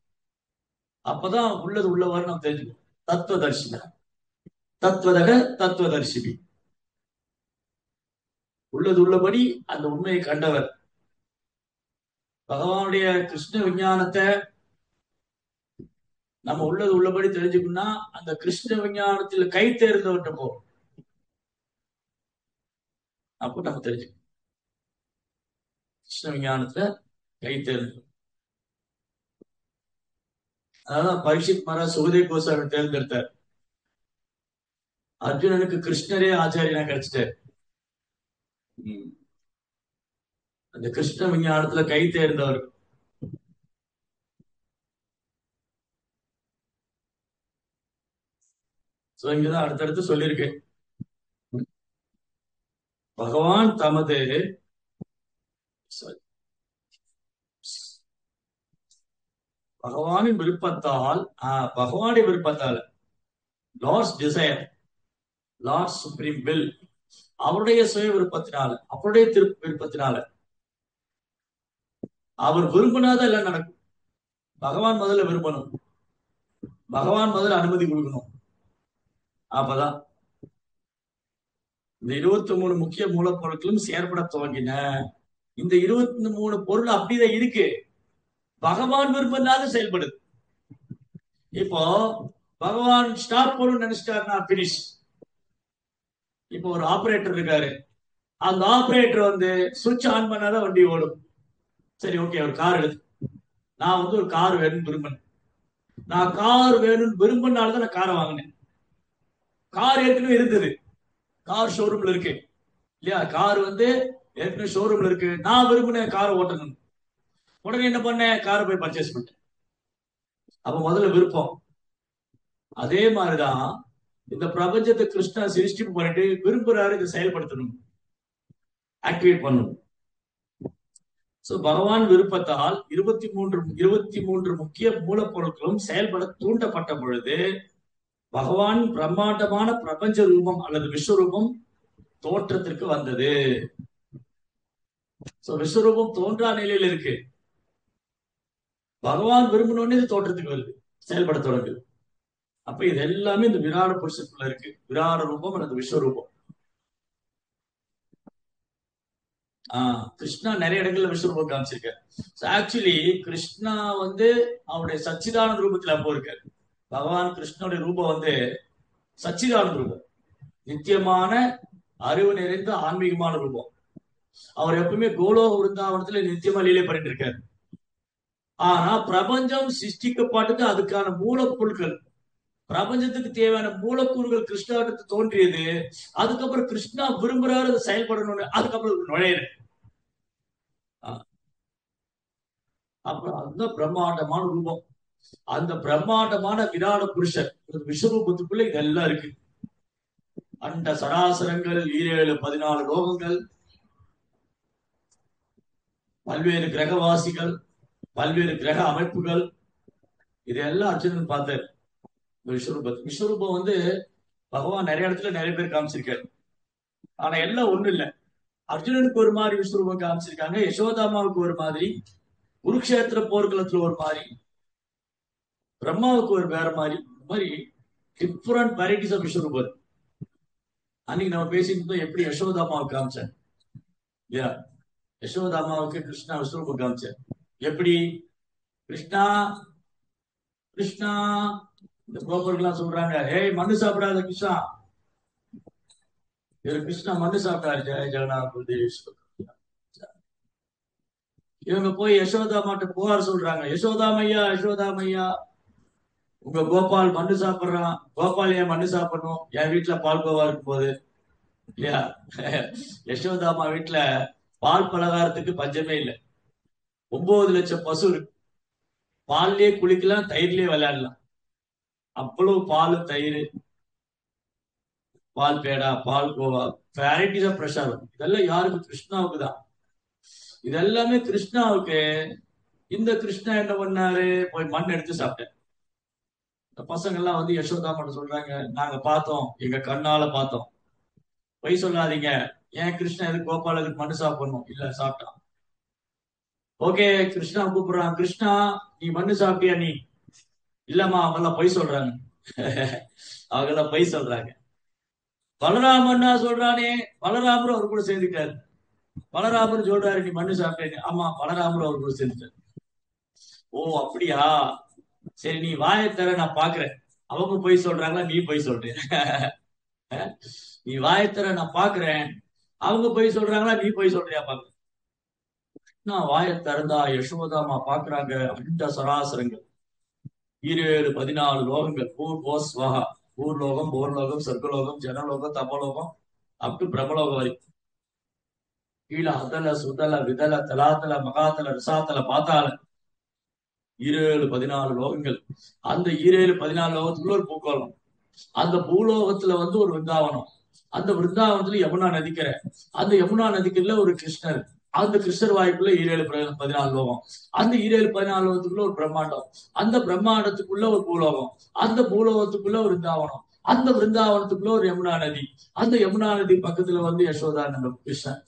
அப்பதான் உள்ளது உள்ளவாறு நம்ம தெரிஞ்சுக்கணும். தத்துவதர்ஷினா தத்துவதக தத்துவதர்ஷினி, உள்ளது உள்ளபடி அந்த உண்மையை கண்டவர். பகவானுடைய கிருஷ்ண விஞ்ஞானத்தை நம்ம உள்ளது உள்ளபடி தெரிஞ்சுக்கணும்னா அந்த கிருஷ்ண விஞ்ஞானத்தில் கை தேர்ந்தவர்கிட்ட போகும். அப்போ நம்ம தெரிஞ்சுக்கணும் கிருஷ்ண விஞ்ஞானத்துல கை தேர்ந்து. அதான் பரீட்சித் மகாராஜ் சுகதேவ் கோஸ்வாமி தேர்ந்தெடுத்தார். அர்ஜுனனுக்கு கிருஷ்ணரே ஆச்சாரியனா கிடைச்சிட்டார். அந்த கிருஷ்ண விஞ்ஞானத்துல கை தேர்ந்தவர். இங்கதான் அடுத்தடுத்து சொல்லியிருக்கேன். பகவான் தமது பகவானின் விருப்பத்தால், பகவானுடைய விருப்பத்தால், Lord's desire, Lord supreme will, அவருடைய சுய விருப்பத்தினால, அவருடைய விருப்பத்தினால, அவர் விரும்பினாதான் எல்லாம் நடக்கும். பகவான் முதல்ல விரும்பணும், பகவான் முதல்ல அனுமதி கொடுக்கணும். அப்பதான் இந்த 23 முக்கிய மூலப்பொருட்களும் செயற்பட துவங்கின. இந்த 23 பொருள் அப்படிதான் இருக்கு, பகவான் விரும்பினாலும் செயல்படுது. இப்போ பகவான் ஸ்டாப் பண்ணணும்னு நினைச்சிட்டாருன்னா பினிஷ். இப்போ ஒரு ஆபரேட்டர் இருக்காரு, அந்த ஆபரேட்டர் வந்து சுவிட்ச் ஆன் பண்ணாதான் வண்டி ஓடும். சரி, ஓகே, ஒரு கார் எடுத்து, நான் வந்து ஒரு கார் வேணும்னு விரும்பினேன். நான் கார் வேணும்னு விரும்பினால்தான் நான் காரை வாங்கினேன். கார் ஏற்கனவே இருந்தது, கார் ஷோரூம்ல இருக்கு இல்லையா? கார் வந்து ஏற்கனவே ஷோரூம்ல இருக்கு, நான் விரும்பினேன் காரை ஓட்டணும். உடனே என்ன பண்ணேன், காரை போய் பர்ச்சேஸ் பண்ணிட்டேன். அப்ப முதல்ல விருப்பம். அதே மாதிரிதான் இந்த பிரபஞ்சத்தை கிருஷ்ணா சிருஷ்டி பண்ணிட்டு விரும்புறாரு, இதை செயல்படுத்தணும், ஆக்டிவேட் பண்ணணும். சோ பகவான் விருப்பத்தால் 23 முக்கிய மூலப்பொருட்களும் செயல்பட தூண்டப்பட்ட பொழுது பகவான் பிரம்மாண்டமான பிரபஞ்ச ரூபம் அல்லது விஸ்வரூபம் தோற்றத்திற்கு வந்தது. சோ விஸ்வரூபம் தோன்றா நிலையில இருக்கு, பகவான் விரும்பினோடனே இது தோற்றத்துக்கு வருது, செயல்பட தொடங்குது. அப்ப இது எல்லாமே இந்த விராட புருஷத்துக்குள்ள இருக்கு, விராட ரூபம் அல்லது விஸ்வரூபம். கிருஷ்ணா நிறைய இடங்கள்ல விஸ்வரூபம் காமிச்சிருக்காரு. ஆக்சுவலி கிருஷ்ணா வந்து அவருடைய சச்சிதானந்த ரூபத்துல அப்போ இருக்காரு. பகவான் கிருஷ்ணனுடைய ரூபம் வந்து சச்சிதானந்த ரூபம், நித்தியமான அறிவு நிறைந்த ஆன்மீகமான ரூபம். அவர் எப்பவுமே கோலோக விருந்தாவனத்துல நித்தியமா லீலை பண்ணிட்டு இருக்காரு. ஆனா பிரபஞ்சம் சிருஷ்டிக்கப்பட்டது, அதுக்கான மூலப்பொருட்கள், பிரபஞ்சத்துக்கு தேவையான மூலக்கூறுகள் கிருஷ்ணாவிடத்து தோன்றியது. அதுக்கப்புறம் கிருஷ்ணா விரும்புறாரு அதை செயல்படணும்னு, அதுக்கப்புறம் நுழையிற. அப்புறம் அந்த பிரம்மாண்டமான ரூபம், அந்த பிரம்மாண்டமான விராட புருஷர் விஸ்வரூபத்துக்குள்ள இதெல்லாம் இருக்கு. அண்ட சராசரங்கள், 14 லோகங்கள், பல்வேறு கிரகவாசிகள், பல்வேறு கிரக அமைப்புகள், இதெல்லாம் அர்ஜுனன் பார்த்தார். விஸ்வரூபம் வந்து பகவான் நிறைய இடத்துல நிறைய பேர் காமிச்சிருக்காரு. ஆனா எல்லாம் ஒண்ணு இல்ல. அர்ஜுனனுக்கு ஒரு மாதிரி விஸ்வரூபம் காமிச்சிருக்காங்க, யசோதாமாவுக்கு ஒரு மாதிரி, குருக்ஷேத்திர போர்க்களத்துல ஒரு மாதிரி, பிரம்மாவுக்கு ஒரு வேற மாதிரி, இந்த மாதிரி டிஃபரண்ட் வெரைட்டிஸ் ஆஃப் விஸ்வரூபம். அன்னைக்கு நம்ம பேசிட்டு எப்படி யசோதாமாவுக்கு காமிச்சேன் இல்லையா? யசோதாமாவுக்கு கிருஷ்ணா விஸ்வரூபம் காமிச்சார். எப்படி? கிருஷ்ணா கிருஷ்ணா, இந்த கோபர்கள்லாம் சொல்றாங்க, ஏய் மண்ணு சாப்பிடாத கிருஷ்ணா. கிருஷ்ணா மண்ணு சாப்பிட்டாரு, ஜெய ஜெகநாத் பல்தேவ். இவங்க போய் யசோதாமாட்ட புகார் சொல்றாங்க, யசோதாமையா யசோதாமையா, உங்க கோபால் மண்ணு சாப்பிடுறான், கோபால் ஏன் மண்ணு சாப்பிடணும், என் வீட்டுல பால்கோவா இருக்கும் போது இல்லையா? யசோதாமா வீட்டுல பால் பலகாரத்துக்கு பஞ்சமே இல்லை. 9 லட்சம் பசு இருக்கு, பால்லயே குளிக்கலாம், தயிர்லயே விளையாடலாம். அவ்வளவு பால், தயிர், பால் பேடா, பால் கோவா, வெரைட்டிஸ் ஆஃப் பிரசாதம். இதெல்லாம் யாருக்கு? கிருஷ்ணாவுக்கு தான். இதெல்லாமே கிருஷ்ணாவுக்கு. இந்த கிருஷ்ணா என்ன பண்ணாரு, போய் மண் எடுத்து சாப்பிட்டார். இந்த பசங்க எல்லாம் வந்து யசோதா மட்டும் சொல்றாங்க, நாங்க பார்த்தோம், எங்க கண்ணால பார்த்தோம், பொய் சொல்லாதீங்க. ஏன் கிருஷ்ணா எதுக்கு கோபால் எதுக்கு மண்ணு சாப்பிடணும்? இல்ல, சாப்பிட்டான். ஓகே, கிருஷ்ணா கூப்பிடுறான், கிருஷ்ணா நீ மண்ணு சாப்பிட்டியா? நீ இல்லம்மா, அவங்க எல்லாம் பொய் சொல்றாங்க. அவங்க எல்லாம் பொய் சொல்றாங்க. பலராமன்னா சொல்றானே, பலராமரும் அவர் கூட சேர்ந்துட்டாரு. பலராமர் சொல்றாரு நீ மண்ணு சாப்பிட்டேன்னு. ஆமா, பலராமரும் அவர் கூட சேர்ந்துட்டாரு. ஓ அப்படியா, சரி நீ வாயை தர, நான் பாக்குறேன் அவங்க பொய் சொல்றாங்களா நீ பொய் சொல்றேன். நீ வாயை தர, நான் பாக்குறேன் அவங்க பொய் சொல்றாங்களா நீ பொய் சொல்றியா பாக்குறேன். நான் வாயை திறந்தா யசோதாமா பாக்குறாங்க, அண்ட சராசரங்கள், 14 லோகங்கள், பூர்வஸ்வஹா, பூர்லோகம், போர்லோகம், சொர்க்கலோகம், ஜனலோகம், தபலோகம், அப் டு பிரம்மலோகம் வரைக்கும். கீழே அதல சுதல விதல தலாத்தல மகாத்தல ரசாத்தல பாத்தால 14 லோகங்கள். அந்த 14 லோகத்துக்குள்ள ஒரு பூக்கோளம். அந்த பூலோகத்துல வந்து ஒரு விருந்தாவனம், அந்த விருந்தாவனத்துல யமுனா நதிக்கரை, அந்த யமுனா நதிக்கரையில ஒரு கிருஷ்ணர், அந்த கிருஷ்ணர் வாய்ப்புல 14 லோகம், அந்த 14 லோகத்துக்குள்ள ஒரு பிரம்மாண்டம், அந்த பிரம்மாண்டத்துக்குள்ள ஒரு பூலோகம், அந்த பூலோகத்துக்குள்ள ஒரு விருந்தாவனம், அந்த விருந்தாவனத்துக்குள்ள ஒரு யமுனா நதி, அந்த யமுனா நதி பக்கத்துல வந்து யசோதா நம்ம கிருஷ்ணன்.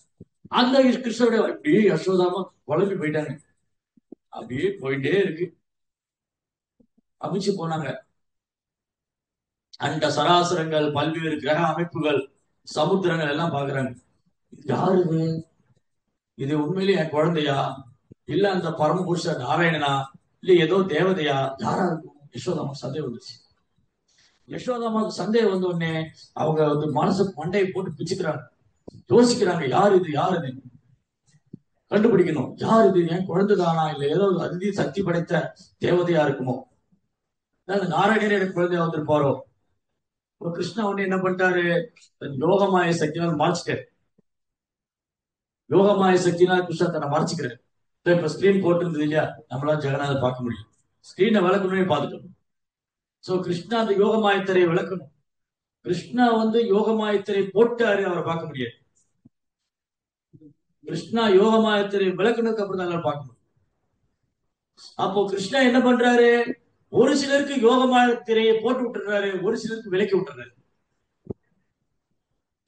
அந்த கிருஷ்ணருடைய அப்படியே யசோதாமா குழம்பி போயிட்டாங்க. அப்படியே போயிட்டே இருக்கு. அமைச்சு போனாங்க. அந்த சராசரங்கள், பல்வேறு கிரக அமைப்புகள், சமுத்திரங்கள் எல்லாம் பாக்குறாங்க. யாரு இது? இது உண்மையிலேயே என் குழந்தையா, இல்ல அந்த பரமபுருஷ நாராயணனா, இல்ல ஏதோ தேவதையா, யாரா இருக்கும்? யசோதாமா சந்தேகம் வந்துச்சு. யசோதாமாவுக்கு சந்தேகம் வந்த உடனே அவங்க வந்து மனசு மண்டையை போட்டு பிச்சுக்கிறாங்க. யோசிக்கிறாங்க, யார் இது, யார் இது, கண்டுபிடிக்கணும். யார் இது? என் குழந்தைதானா, இல்ல ஏதோ அதி சக்தி படைத்த தேவதையா இருக்குமோ, அதாவது நாராயணர் எனக்கு குழந்தையா வந்திருப்பாரோ. இப்போ கிருஷ்ணா உடனே என்ன பண்ணிட்டாரு? யோகமாய சக்தினால் மறைச்சிட்டாரு. யோகமாய சக்தினால் கிருஷ்ணா தன்னை மறைச்சிக்கிறாரு. இப்ப ஸ்கிரீன் போட்டு இருந்தது இல்லையா, நம்மளால ஜெகநாத பார்க்க முடியும். ஸ்கிரீனை விளக்கணும்னே பார்த்துட்டோம். சோ கிருஷ்ணா அந்த யோகமாயத்தரை விளக்கணும். கிருஷ்ணா வந்து யோகமாயத்தரை போட்டாரு, அவரை பார்க்க முடியாது. கிருஷ்ணா யோகமாயத்தரை விளக்குனதுக்கு அப்புறம் தான் பார்க்க முடியும். அப்போ கிருஷ்ணா என்ன பண்றாரு? ஒரு சிலருக்கு யோகமாய திரையை போட்டு விட்டுறாரு, ஒரு சிலருக்கு விலக்கி விட்டுறாரு.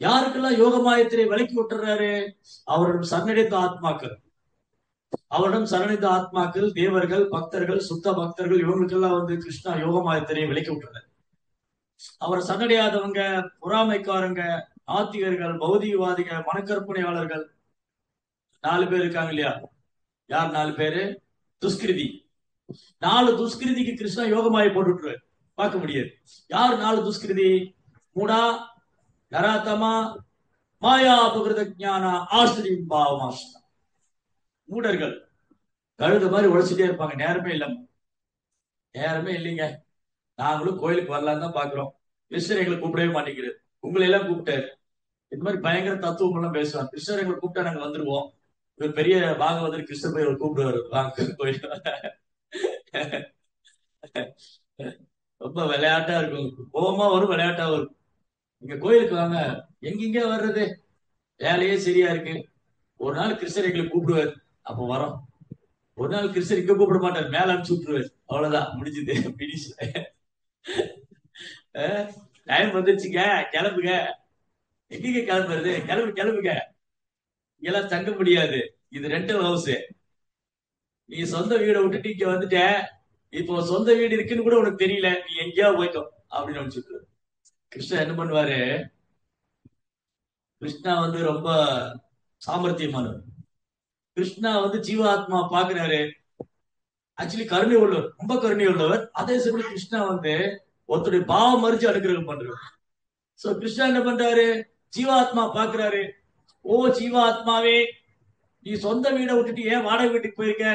யாருக்கெல்லாம் யோகமாய திரை விலக்கி விட்டுறாரு? அவரிடம் சரணடைந்த ஆத்மாக்கள், அவரிடம் சரணடைந்த ஆத்மாக்கள், தேவர்கள், பக்தர்கள், சுத்த பக்தர்கள், இவங்களுக்கெல்லாம் வந்து கிருஷ்ணா யோகமாய திரையை விலக்கி விட்டுறாரு. அவரை சரணடையாதவங்க, பொறாமைக்காரங்க, ஆத்திகர்கள், பௌதிகவாதிக, மனக்கற்பனையாளர்கள் 4 பேர் இருக்காங்க இல்லையா? யார் 4 பேரு? துஷ்கிருதி. 4 துஷ்கிருதிக்கு கிருஷ்ணா யோகமாயை போட்டுவிட்டுருவாரு, பார்க்க முடியாது. யார் 4 துஷ்கிருதி? மூடா, நராத்தமா, மாயா அபகிருத ஞான ஆசிரியம் பாவமாஷ்டா. மூடர்கள் கழுத மாதிரி உழைச்சிட்டே இருப்பாங்க, நேரமே இல்ல, நேரமே இல்லைங்க. நாங்களும் கோயிலுக்கு வரலான்னு தான் பாக்குறோம், கிருஷ்ணர் எங்களை கூப்பிடவே மாட்டேங்கிறாரு. உங்களை எல்லாம் கூப்பிட்டாரு. இந்த மாதிரி பயங்கர தத்துவம் எல்லாம் பேசுவாங்க. கிருஷ்ணர் எங்களை கூப்பிட்டா நாங்க வந்துருவோம். ஒரு பெரிய பாகவதர் கிருஷ்ணர் போய் கூப்பிடுவாரு, வாங்க கோயில். ரொம்ப விளையாட்டா இருக்கும், கோபமா வரும், விளையாட்டா வரும். நீங்க கோயிலுக்கு வாங்க. எங்கெங்க வர்றது, வேலையே சரியா இருக்கு. ஒரு நாள் கிருஷ்ணர் எங்களை கூப்பிடுவார், அப்போ வரோம். ஒரு நாள் கிருஷ்ணர் இங்க கூப்பிட மாட்டார், மேல அனுப்பிச்சு விட்டுருவார். அவ்வளவுதான், முடிஞ்சது, பினிஷ். டைம் வந்துருச்சுங்க, கிளம்புங்க. எங்கீங்க கிளம்புறது? கிளம்பு கிளம்புங்க. இங்கெல்லாம் தங்க முடியாது, இது ரெண்டல் ஹவுஸ். நீ சொந்த வீடை விட்டுட்டு இங்க வந்துட்ட, இப்போ சொந்த வீடு இருக்குன்னு கூட உனக்கு தெரியல, நீ எங்கேயா போய்க்கோ அப்படின்னு அனுப்பிச்சுட்டு. கிருஷ்ணா என்ன பண்ணுவாரு? கிருஷ்ணா வந்து ரொம்ப சாமர்த்தியமானவர். கிருஷ்ணா வந்து ஜீவாத்மா பாக்குறாரு. ஆக்சுவலி கருணை உள்ளவர், ரொம்ப கருணை உள்ளவர். அதே சமயம் கிருஷ்ணா வந்து ஒருத்தருடைய பாவம் மறிச்சு அனுக்கிரகம் பண்றாரு. சோ கிருஷ்ணா என்ன பண்றாரு? ஜீவாத்மா பாக்குறாரு. ஓ ஜீவாத்மாவே, நீ சொந்த வீடை விட்டுட்டு ஏன் வாடகை வீட்டுக்கு போயிருக்க?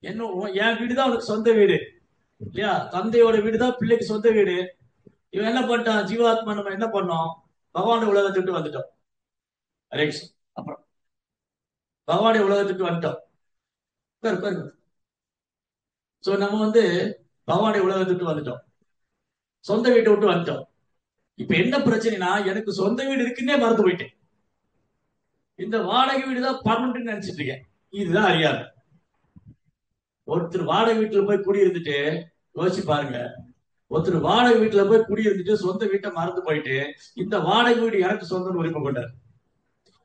என்ன, என் வீடுதான் உனக்கு சொந்த வீடு இல்லையா? தந்தையோட வீடுதான் பிள்ளைக்கு சொந்த வீடு. இவன் என்ன பண்ணிட்டான்? ஜீவாத்மா நம்ம என்ன பண்ணோம்? பகவானுடைய உலகத்துக்கு வந்துட்டோம். ஹரேஷ், அப்புறம் பகவானுடைய உலகத்துக்கு வந்துட்டோம். சோ நம்ம வந்து பகவானுடைய உலகத்துக்கு வந்துட்டோம், சொந்த வீட்டை விட்டு வந்துட்டோம். இப்ப என்ன பிரச்சனைனா, எனக்கு சொந்த வீடு இருக்குன்னே மறந்து போயிட்டேன். இந்த வாடகை வீடு தான் பர்மனன்ட் நினைச்சிட்டு இருக்கேன். இதுதான் அறியாத. ஒருத்தர் வாடகை வீட்டுல போய் குடியிருந்துட்டு, யோசிச்சு பாருங்க, ஒருத்தர் வாடகை வீட்டுல போய் குடியிருந்துட்டு சொந்த வீட்டை மறந்து போயிட்டு இந்த வாடகை வீடு எனக்கு சொந்தம் உரிமை கொண்டாரு.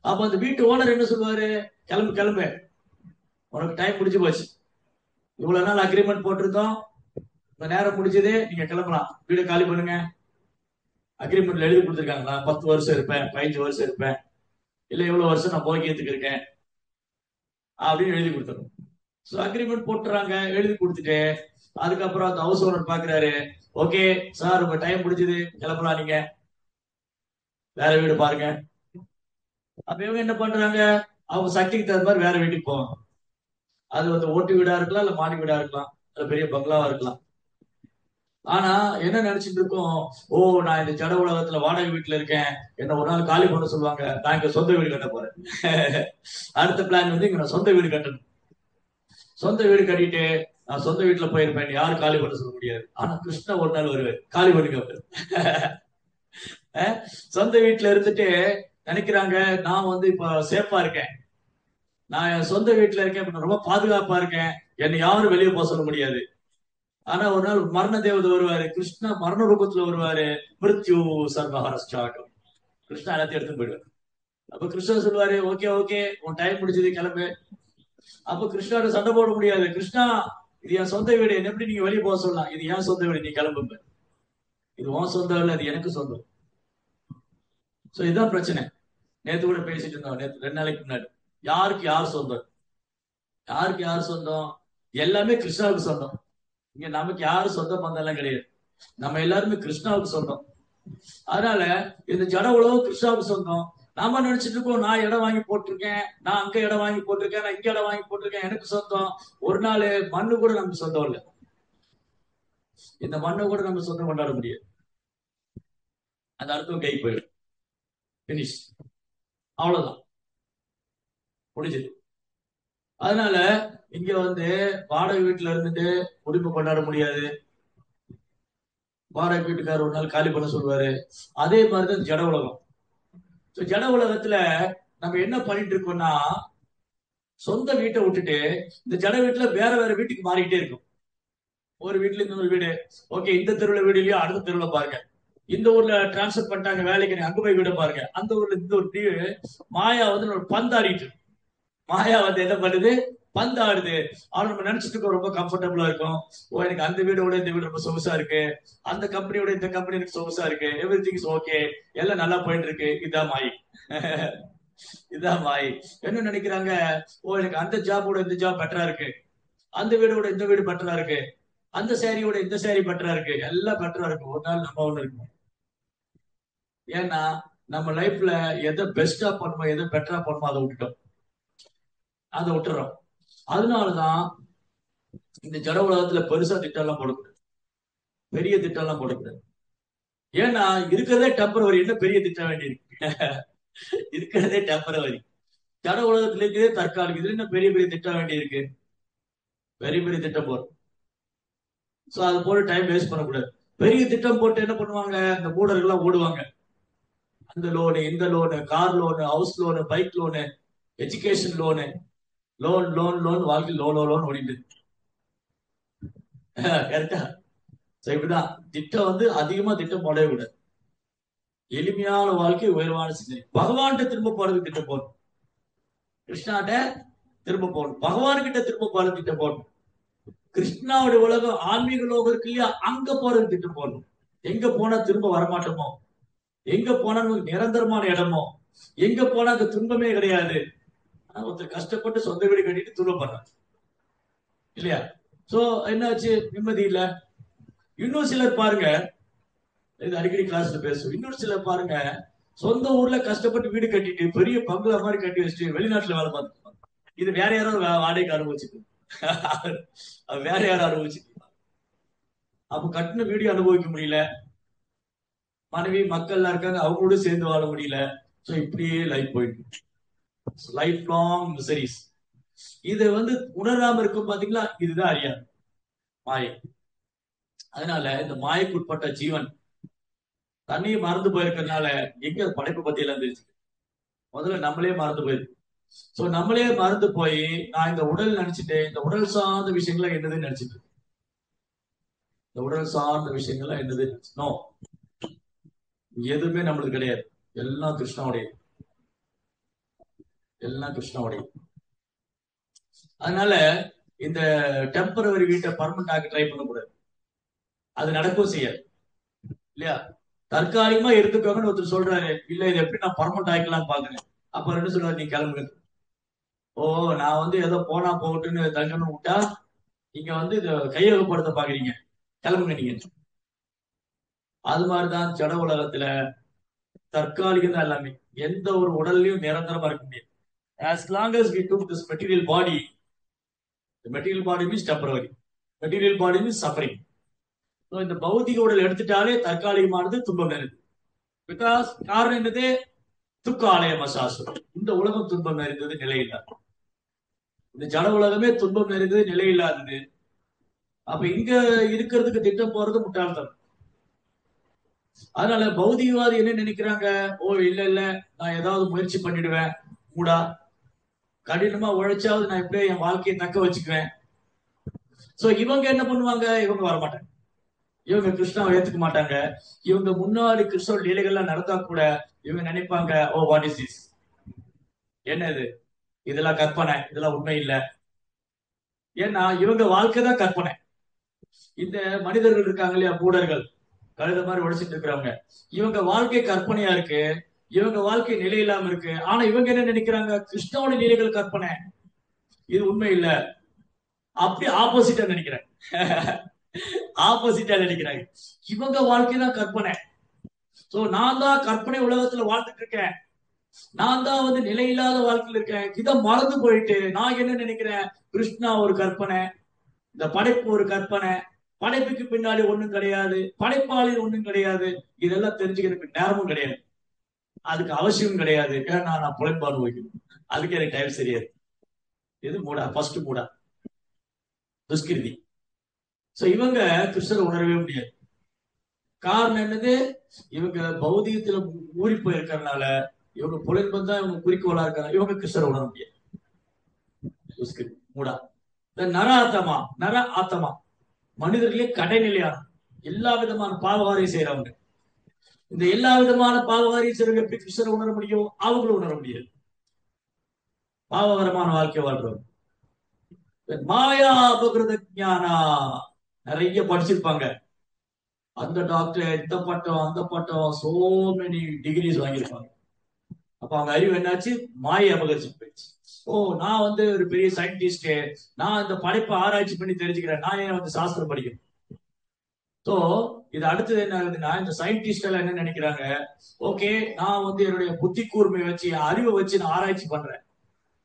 அப்ப அந்த வீட்டு ஓனர் என்ன சொல்லுவாரு? கிளம்பு கிளம்பு, உனக்கு டைம் முடிஞ்சு போச்சு, இவ்வளவு நாள் அக்ரிமெண்ட் போட்டிருந்தோம், இந்த நேரம் முடிஞ்சது, நீங்க கிளம்பலாம், வீடு காலி பண்ணுங்க. அக்ரிமெண்ட்ல எழுதி கொடுத்துருக்காங்க, நான் 10 வருஷம் இருப்பேன், 15 வருஷம் இருப்பேன், இல்ல இவ்வளவு வருஷம் நான் போக்கியத்துக்கு இருக்கேன் அப்படின்னு எழுதி கொடுத்துரும். சோ அக்ரிமெண்ட் போட்டுறாங்க, எழுதி கொடுத்துட்டு அதுக்கப்புறம் அந்த ஹவுஸ் ஓனர் பாக்குறாரு, ஓகே சார் உங்க டைம் முடிஞ்சது, கிளம்பலாம், நீங்க வேற வீடு பாருங்க. அப்ப இவங்க என்ன பண்றாங்க? அவங்க சக்திக்கு தகுந்த மாதிரி வேற வீட்டுக்கு போவாங்க. அது வந்து ஓட்டு வீடா இருக்கலாம், இல்ல மாடி வீடா இருக்கலாம், இல்ல பெரிய பங்களாவா இருக்கலாம். ஆனா என்ன நினைச்சிட்டு இருக்கோம்? ஓ, நான் இந்த ஜட உலகத்துல வாடகை வீட்டுல இருக்கேன், என்ன ஒரு நாள் காலி பண்ண சொல்லுவாங்க, நான் இங்க சொந்த வீடு கட்ட போறேன். அடுத்த பிளான் வந்து இங்க நான் சொந்த வீடு கட்டணும். சொந்த வீடு கட்டிட்டு நான் சொந்த வீட்டுல போயிருப்பேன், யாரும் காலி பண்ண சொல்ல முடியாது. ஆனா கிருஷ்ணா ஒரு நாள் வருவார், காலி பண்ணுங்க. சொந்த வீட்டுல இருந்துட்டு நினைக்கிறாங்க, நான் வந்து இப்ப சேஃபா இருக்கேன், நான் என் சொந்த வீட்டுல இருக்கேன், இப்ப நான் ரொம்ப பாதுகாப்பா இருக்கேன், என்னை யாரும் வெளியே போக சொல்ல முடியாது. ஆனா ஒரு நாள் மரண தேவதை வருவாரு, கிருஷ்ணா மரண ரூபத்துல வருவாரு. மிருத்யு சர்வஹர ஸ்டார்ட். கிருஷ்ணா எல்லாத்தையும் எடுத்துட்டு போயிடுவாரு. அப்ப கிருஷ்ணர் சொல்லுவாரு, ஓகே ஓகே, உன் டைம் முடிஞ்சது, கிளம்பு. அப்ப கிருஷ்ணாவோட சண்டை போட முடியாது. கிருஷ்ணா, இது என் சொந்த வீடு, என்ன எப்படி நீங்க வெளியே போக சொல்லலாம்? இது என் சொந்த வீடு, நீ கிளம்புங்க. இது உன் சொந்தம் இல்ல, அது எனக்கு சொந்தம். சோ இதுதான் பிரச்சனை. நேத்து கூட பேசிட்டு இருந்தோம், நேத்து 2 நாளைக்கு முன்னாடி. யாருக்கு யார் சொந்தம்? யாருக்கு யார் சொந்தம்? எல்லாமே கிருஷ்ணாவுக்கு சொந்தம். இங்க நமக்கு யாரும் சொந்த பந்தம் எல்லாம் கிடையாது. நம்ம எல்லாருமே கிருஷ்ணாவுக்கு சொந்தம். அதனால இந்த ஜட உலகம் கிருஷ்ணாவுக்கு சொந்தம். நாம நினைச்சிட்டு இருக்கோம், நான் இடம் வாங்கி போட்டிருக்கேன், நான் அங்க இடம் வாங்கி போட்டிருக்கேன், நான் இங்க இடம் வாங்கி போட்டிருக்கேன், எனக்கு சொந்தம். ஒரு நாள் மண்ணு கூட நமக்கு சொந்தம் இல்லை. இந்த மண்ணை கூட நம்ம சொந்தம் கொண்டாட முடியாது. அந்த அர்த்தம் கை போயிடும். பினிஷ். அவ்வளவுதான், முடிஞ்சது. அதனால இங்க வந்து வாடகை வீட்டுல இருந்துட்டு உரிமை கொண்டாட முடியாது. வாடகை வீட்டுக்காரர் ஒரு நாள் காலி பண்ண சொல்லுவாரு. அதே மாதிரிதான் ஜட உலகம். ஜட உலகத்துல நம்ம என்ன பண்ணிட்டு இருக்கோம்னா, சொந்த வீட்டை விட்டுட்டு இந்த ஜட வீட்டுல வேற வேற வீட்டுக்கு மாறிக்கிட்டே இருக்கும். ஒரு வீட்டுல இருந்து ஒரு வீடு, ஓகே, இந்த தெருவுல வீடு இல்லையா, அடுத்த தெருவுல பாருங்க. இந்த ஊர்ல டிரான்ஸ்பர் பண்ணிட்டாங்க வேலைக்கு, அங்க போய் வீட பாருங்க. அந்த ஊர்ல இந்த ஒரு மாயா வந்து ஒரு பந்தாடிட்டு இருக்கு. மாயா வந்து என்ன பண்ணுது? பந்தாடுது. அவன் நம்ம நினைச்சிட்டு இருக்கோம் ரொம்ப கம்ஃபர்டபுளா இருக்கும். ஓ, எனக்கு அந்த வீடோட இந்த வீடு ரொம்ப சொகுசா இருக்கு, அந்த கம்பெனியோட இந்த கம்பெனி எனக்கு சொகுசா இருக்கு, எவ்ரி திங் இஸ் ஓகே, எல்லாம் நல்லா போயிட்டு இருக்கு. இதான் மாய். இதான் மாய். என்ன நினைக்கிறாங்க? ஓ, எனக்கு அந்த ஜாபோட இந்த ஜாப் பெட்டரா இருக்கு, அந்த வீடோட இந்த வீடு பெட்டரா இருக்கு, அந்த சேரியோட இந்த சேரி பெட்டரா இருக்கு, எல்லாம் பெட்டரா இருக்கு. ஒரு நாள் நம்ம ஒண்ணு இருக்கும். ஏன்னா நம்ம லைஃப்ல எதை பெஸ்டா பண்ணுமோ, எதை பெட்டரா பண்ணுமோ அதை விட்டுட்டோம், அதை விட்டுறோம். அதனாலதான் இந்த ஜட உலகத்துல பெருசா திட்டம் எல்லாம் போடக்கூடாது, பெரிய திட்டம் எல்லாம் போடக்கூடாது. ஏன்னா இருக்கிறதே டெம்பரவரி, என்ன பெரிய திட்டம் வேண்டியிருக்கு? இருக்கிறதே டெம்பரவரி. ஜட உலகத்துல இருக்கிறதே தற்காலிகம், இதுல என்ன பெரிய பெரிய திட்டம் வேண்டி இருக்கு? பெரிய பெரிய திட்டம் போடும். சோ அது போல டைம் வேஸ்ட் பண்ணக்கூடாது. பெரிய திட்டம் போட்டு என்ன பண்ணுவாங்க, இந்த மூடர்கள் எல்லாம் ஓடுவாங்க. அந்த லோனு, இந்த loan, car loan, house loan, bike loan, education loan, loan loan loan, வாழ்க்கை லோன் ஓடிட்டு. கரெக்டா? இப்படிதான் திட்டம் வந்து அதிகமா திட்டம் போடவே கூடாது. எளிமையான வாழ்க்கை, உயர்வான சிந்தனை. பகவான்கிட்ட திரும்ப போறதுக்கு திட்டம் போடணும். கிருஷ்ணாட்ட திரும்ப போகணும், பகவான் கிட்ட திரும்ப போறது திட்டம் போடணும். கிருஷ்ணாவுடைய உலகம் ஆன்மீக லோகம் இருக்கு இல்லையா, அங்க போறது திட்டம் போடணும். எங்க போனா திரும்ப வரமாட்டோமோ, எங்க போனா நமக்கு நிரந்தரமான இடமோ, எங்க போனா அங்க துன்பமே கிடையாது. ஒருத்தர் கஷ்டப்பட்டு சொந்த வீடு கட்டிட்டு துன்பப்படுறாங்க இல்லையா? சோ என்னாச்சு? நிம்மதி இல்ல. இன்னும் சிலர் பாருங்க, இது அடிக்கடி கிளாஸ்ல பேசுவோம். இன்னொரு சிலர் பாருங்க, சொந்த ஊர்ல கஷ்டப்பட்டு வீடு கட்டிட்டு பெரிய பங்களா மாதிரி கட்டி வச்சுட்டு வெளிநாட்டுல வேலை பார்த்துட்டு, இது வேற யாராவது வாடகைக்கு அனுபவிச்சுட்டு, அது வேற யாரும் அனுபவிச்சுட்டு, அப்ப கட்டின வீடியோ அனுபவிக்க முடியல, மனைவி மக்கள் எல்லாம் இருக்காங்க, அவங்களோட சேர்ந்து வாழ முடியல. சோ இப்படியே லைஃப் போயிட்டு, லைஃப் லாங் மிசரிஸ். இதை வந்து உணராம இருக்கும் பாத்தீங்களா, இதுதான் அறியாமை, மாயை. அதனால இந்த மாயக்குட்பட்ட ஜீவன் தண்ணியை மறந்து போயிருக்கிறதுனால எங்க படைப்பு பத்தி எல்லாம் தெரிஞ்சு, முதல்ல நம்மளே மறந்து போயிருக்கு. சோ நம்மளே மறந்து போய் நான் இந்த உடல் நினைச்சிட்டு, இந்த உடல் சார்ந்த விஷயங்கள்லாம் என்னதுன்னு நினைச்சிட்டு, இந்த உடல் சார்ந்த விஷயங்கள்லாம் என்னது நோ, எதுவுமே நம்மளுக்கு கிடையாது. எல்லாம் கிருஷ்ணாவுடைய, எல்லாம் கிருஷ்ணாவுடைய. அதனால இந்த டெம்பரவரி வீட்டை பர்மனன்ட் ஆக்க ட்ரை பண்ணக்கூடாது. அது நடக்கவும் செய்யாது இல்லையா? தற்காலிகமா எடுத்துக்கோங்கன்னு ஒருத்தர் சொல்றாரு, இல்ல இது எப்படி நான் பர்மனன்ட் ஆக்கலாம் பாக்குறேன். அப்ப என்ன சொல்றாரு, நீ கிளம்புங்க. ஓ, நான் வந்து ஏதோ போனா போகட்டுன்னு தங்கன்னு விட்டா, நீங்க வந்து இத கையகப்படுத்த பாக்குறீங்க, கிளம்புங்க நீங்க. அது மாதிரிதான் ஜட உலகத்துல தற்காலிகம் தான் எல்லாமே. எந்த ஒரு உடல்லையும் நிரந்தரமா இருக்க முடியாது. as long as we took this material body, the material body means temporary, material body means suffering. So இந்த பௌதிக உடல் எடுத்துட்டாலே தற்காலிகமானது, துன்பம் நிறைந்தது. பிகாஸ் காரணம் என்னது? துக்க ஆலயம் அசாசுரம். இந்த உலகம் துன்பம் நிறைந்தது, நிலையில்லாது. இந்த ஜட உலகமே துன்பம் நிறைந்தது, நிலையில்லாதது. அப்ப இங்க இருக்கிறதுக்கு திட்டம் போறது முட்டாள்தனம். அதனால பௌதிகவாதி என்ன நினைக்கிறாங்க, ஓ இல்ல இல்ல நான் ஏதாவது முயற்சி பண்ணிடுவேன், மூடா கடினமா உழைச்சாவது நான் எப்படியே என் வாழ்க்கையை தக்க வச்சுக்குவேன். சோ இவங்க என்ன பண்ணுவாங்க, இவங்க வரமாட்டாங்க, இவங்க கிருஷ்ணாவை ஏத்துக்க மாட்டாங்க. இவங்க முன்னாடி கிருஷ்ண லீலைகள்லாம் நடந்தா கூட இவங்க நினைப்பாங்க, ஓ வாட் இஸ் திஸ், என்ன இது, இதெல்லாம் கற்பனை, இதெல்லாம் உண்மை இல்ல. ஏன்னா இவங்க வாழ்க்கை தான் கற்பனை. இந்த மனிதர்கள் இருக்காங்க இல்லையா, மூடர்கள், கழுத மாதிரி உழைச்சிட்டு இருக்கிறவங்க, இவங்க வாழ்க்கை கற்பனையா இருக்கு, இவங்க வாழ்க்கை நிலை இல்லாம இருக்கு. ஆனா இவங்க என்ன நினைக்கிறாங்க, கிருஷ்ணாவோட லீலைகள் கற்பனை, இது உண்மை இல்ல. அப்படி ஆப்போசிட்டா நினைக்கிறேன். ஆப்போசிட்டா நினைக்கிறாங்க, இவங்க வாழ்க்கை தான் கற்பனை. சோ நான் தான் கற்பனை உலகத்துல வாழ்ந்துட்டு இருக்கேன், நான் தான் வந்து நிலையில்லாத வாழ்க்கையில் இருக்கேன். இதை மறந்து போயிட்டு நான் என்ன நினைக்கிறேன், கிருஷ்ணா ஒரு கற்பனை, இந்த படைப்பு ஒரு கற்பனை, படைப்புக்கு பின்னாடி ஒண்ணும் கிடையாது, படைப்பாளிர் ஒண்ணும் கிடையாது. இதெல்லாம் தெரிஞ்சுக்கிறதுக்கு நேரமும் கிடையாது, அதுக்கு அவசியம் கிடையாது. ஏன்னா நான் புலம்பு அனுபவிக்கணும், அதுக்கு எனக்கு டைம் சரியாது. இது மூடா, ஃபர்ஸ்ட் மூடா, துஷ்கிருதி. சோ இவங்க கிருஷ்ணரை உணரவே முடியாது. காரணம் என்னது, இவங்க பௌதிகத்துல ஊறி போயிருக்கிறதுனால, இவங்க புலன்பம் தான் இவங்க குறிக்கோளா இருக்காங்க, இவங்க கிருஷ்ணரை உணர முடியாது. துஷ்கிருதி, மூடா. இந்த நர ஆத்தமா, நர ஆத்தமா மனிதர்களே கடைநிலையான எல்லா விதமான பாவகாரியம் செய்யறவங்க. இந்த எல்லா விதமான பாவகாரியம் செய்யறவங்க எப்படி கிருஷ்ணரை உணர முடியும், அவங்களும் உணர முடியாது. பாவகரமான வாழ்க்கை வாழ்றவங்க. மாயா அபகிருத ஞானா, நிறைய படிச்சிருப்பாங்க, அந்த டாக்டர், இந்த பட்டம், அந்த பட்டம், சோ மெனி டிகிரிஸ் வாங்கியிருப்பாங்க. அப்ப அவங்க அறிவு என்னாச்சு, மாயை அபகரிச்சு போயிடுச்சு. ஓ நான் வந்து ஒரு பெரிய சயின்டிஸ்ட், நான் இந்த படைப்பை ஆராய்ச்சி பண்ணி தெரிஞ்சுக்கிறேன், நான் ஏன் வந்து சாஸ்திரம் படிக்கணும். சோ இது அடுத்தது என்ன ஆகுதுன்னா, இந்த சயின்டிஸ்ட் எல்லாம் என்ன நினைக்கிறாங்க, ஓகே நான் வந்து என்னுடைய புத்தி கூர்மையை வச்சு, என் அறிவை வச்சு நான் ஆராய்ச்சி பண்றேன்,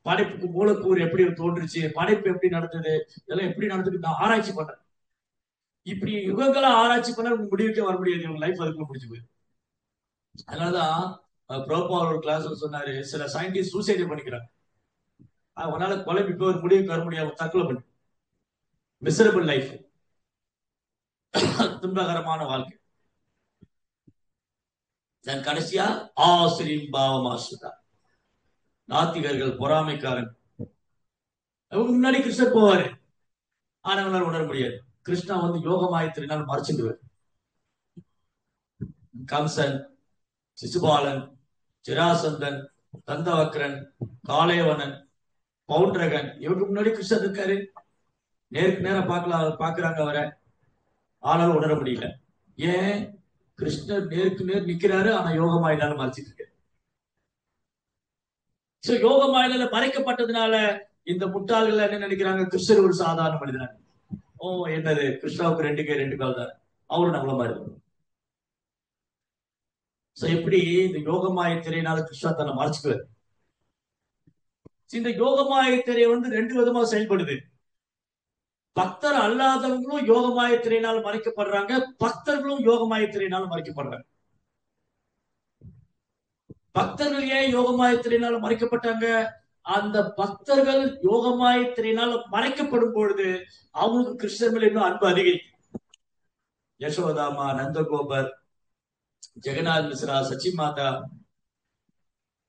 படைப்புக்கு மூலக்கூறு எப்படி தோன்றுச்சு, படைப்பு எப்படி நடந்தது, இதெல்லாம் எப்படி நடந்தது நான் ஆராய்ச்சி பண்றேன். இப்படி யுகங்களா ஆராய்ச்சி பண்ண உங்க முடிவுக்கே வர முடியாது, இவங்க லைஃப் அதுக்குள்ள முடிஞ்சு போயிடும். அதனாலதான் ப்ரோபா ஒரு கிளாஸ்ல சொன்னாரு, சில சயின்டிஸ்ட் சூசைட் பண்ணிக்கிறாங்க, அவனால குழம்பி போய் ஒரு முடிவுக்கு வர முடியாது, தற்கொலை பண்ணி, மிசரபிள் லைஃப், துன்பகரமான வாழ்க்கை. தன் கடைசியா ஆசிரியம் பாவமாசுதா, நாத்திகர்கள், பொறாமைக்காரன், அவங்க முன்னாடி கிருஷ்ணர் போவாரு, ஆனவங்களால் உணர முடியாது. கிருஷ்ணா வந்து யோகமாயத்தினால் மறைச்சிடுவார். கம்சன், சிசுபாலன், ஜராசந்தன், தந்தவக்கரன், காளையவனன், பவுண்டரகன், இவருக்கு முன்னாடி கிருஷ்ணர் இருக்காரு, நேருக்கு நேரம் பாக்குறாங்க அவரை, ஆனாலும் உணர முடியல. ஏன், கிருஷ்ணர் நேருக்கு நேர் நிக்கிறாரு, ஆனா யோகமாயினால மறைச்சிட்டு இருக்காரு. யோகமாயினால மறைக்கப்பட்டதுனால இந்த முட்டாள்கள் என்ன நினைக்கிறாங்க, கிருஷ்ணர் ஒரு சாதாரண மனிதன். ஓ என்னது, கிருஷ்ணாவுக்கு ரெண்டு கை ரெண்டு கால் தான், அவரு நம்மள மாதிரி. எப்படி இந்த யோகமாய திரையினால கிருஷ்ணா தன்னை மறைச்சுக்குவார். இந்த யோகமாய திரை வந்து ரெண்டு விதமா செயல்படுது. பக்தர் அல்லாதவங்களும் யோகமாய திரையினால் மறைக்கப்படுறாங்க, பக்தர்களும் யோகமாய திரையினால் மறைக்கப்படுறாங்க. பக்தர்கள் ஏன் யோகமாய திரையினால் மறைக்கப்பட்டாங்க, அந்த பக்தர்கள் யோகமாய திரையினால் மறைக்கப்படும் பொழுது அவங்களுக்கு கிருஷ்ணர் மேல இன்னும் அன்பு அதிகரிக்கும். யசோதாமா, நந்தகோபர், ஜெகநாத் மிஸ்ரா, சச்சி மாதா,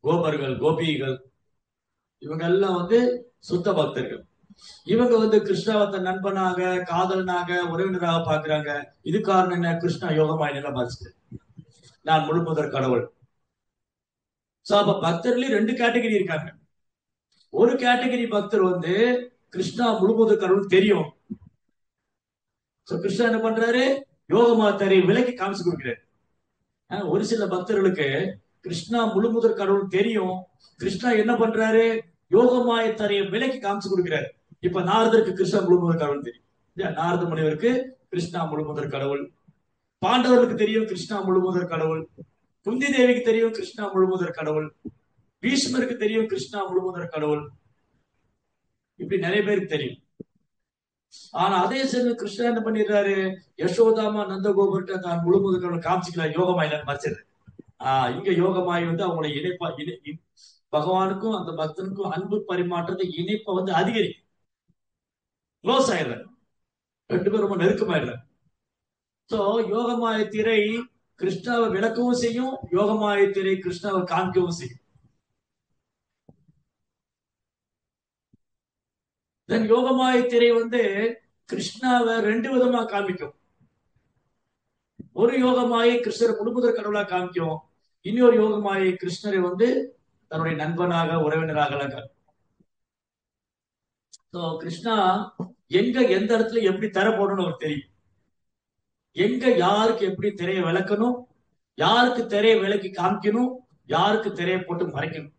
கோபர்கள், கோபிகள், இவங்க எல்லாம் வந்து சுத்த பக்தர்கள். இவங்க வந்து கிருஷ்ணாவை தன் நண்பனாக, காதலனாக, உறவினராக பாக்குறாங்க. இது காரணம் என்ன, கிருஷ்ணா யோகமாய் நிலை மறைச்சிட்டு, நான் முழுமுதற் கடவுள். அப்ப பக்தர்களே ரெண்டு கேட்டகரி இருக்காங்க. ஒரு கேட்டகரி பக்தர் வந்து கிருஷ்ணா முழுமுதற் கடவுள் தெரியும், கிருஷ்ணா என்ன பண்றாரு, யோகமா தரை விலைக்கு காமிச்சு கொடுக்கிறாரு. ஒரு சில பக்தர்களுக்கு கிருஷ்ணா முழுமுதற் கடவுள் தெரியும், கிருஷ்ணா என்ன பண்றாரு, யோகமாய தரைய விலைக்கு காமிச்சு கொடுக்கிறாரு. இப்ப நாரதருக்கு கிருஷ்ணா முழுமுதற் கடவுள் தெரியும், நாரத முனிவருக்கு கிருஷ்ணா முழுமுதற் கடவுள். பாண்டவருக்கு தெரியும் கிருஷ்ணா முழுமுதற் கடவுள். குந்தி தேவிக்கு தெரியும் கிருஷ்ணா முழுமுதற் கடவுள். பீஷ்மருக்கு தெரியும் கிருஷ்ணா முழுமுதற் கடவுள். இப்படி நிறைய பேருக்கு தெரியும். ஆனா அதே சமயம் கிருஷ்ணா என்ன பண்ணிடுறாரு, யசோதாமா, நந்தகோபுரத்தை தான் முழுமுதற் கடவுள் காமிச்சிக்கலாம், யோகமாயில மறைச்சிரு. இங்க யோகமாய் வந்து அவங்களுடைய இணைப்பா, பகவானுக்கும் அந்த பக்தனுக்கும் அன்பு பரிமாற்றத்தை இணைப்பை வந்து அதிகரிக்கும், க்ளோஸ் ஆயிடுறாங்க. ரெண்டு பேரும் ரொம்ப நெருக்கமாயிடுறாங்க. சோ யோகமாய திரை கிருஷ்ணாவை விளக்கவும் செய்யும், யோகமாய திரை கிருஷ்ணாவை காமிக்கவும் செய்யும். தென் யோகமாய திரை வந்து கிருஷ்ணாவை ரெண்டு விதமா காமிக்கும். ஒரு யோகமாயை கிருஷ்ணரை முழுமுதற் கடவுளா காமிக்கும், இன்னொரு யோகமாயை கிருஷ்ணரை வந்து தன்னுடைய நண்பனாக உறவினராக காமிக்கும். கிருஷ்ணா எங்க எந்த இடத்துல எப்படி தர போடணும்னு அவருக்கு தெரியும். எங்க யாருக்கு எப்படி திரையை விளக்கணும், யாருக்கு திரையை விளக்கி காமிக்கணும், யாருக்கு திரையை போட்டு மறைக்கணும்,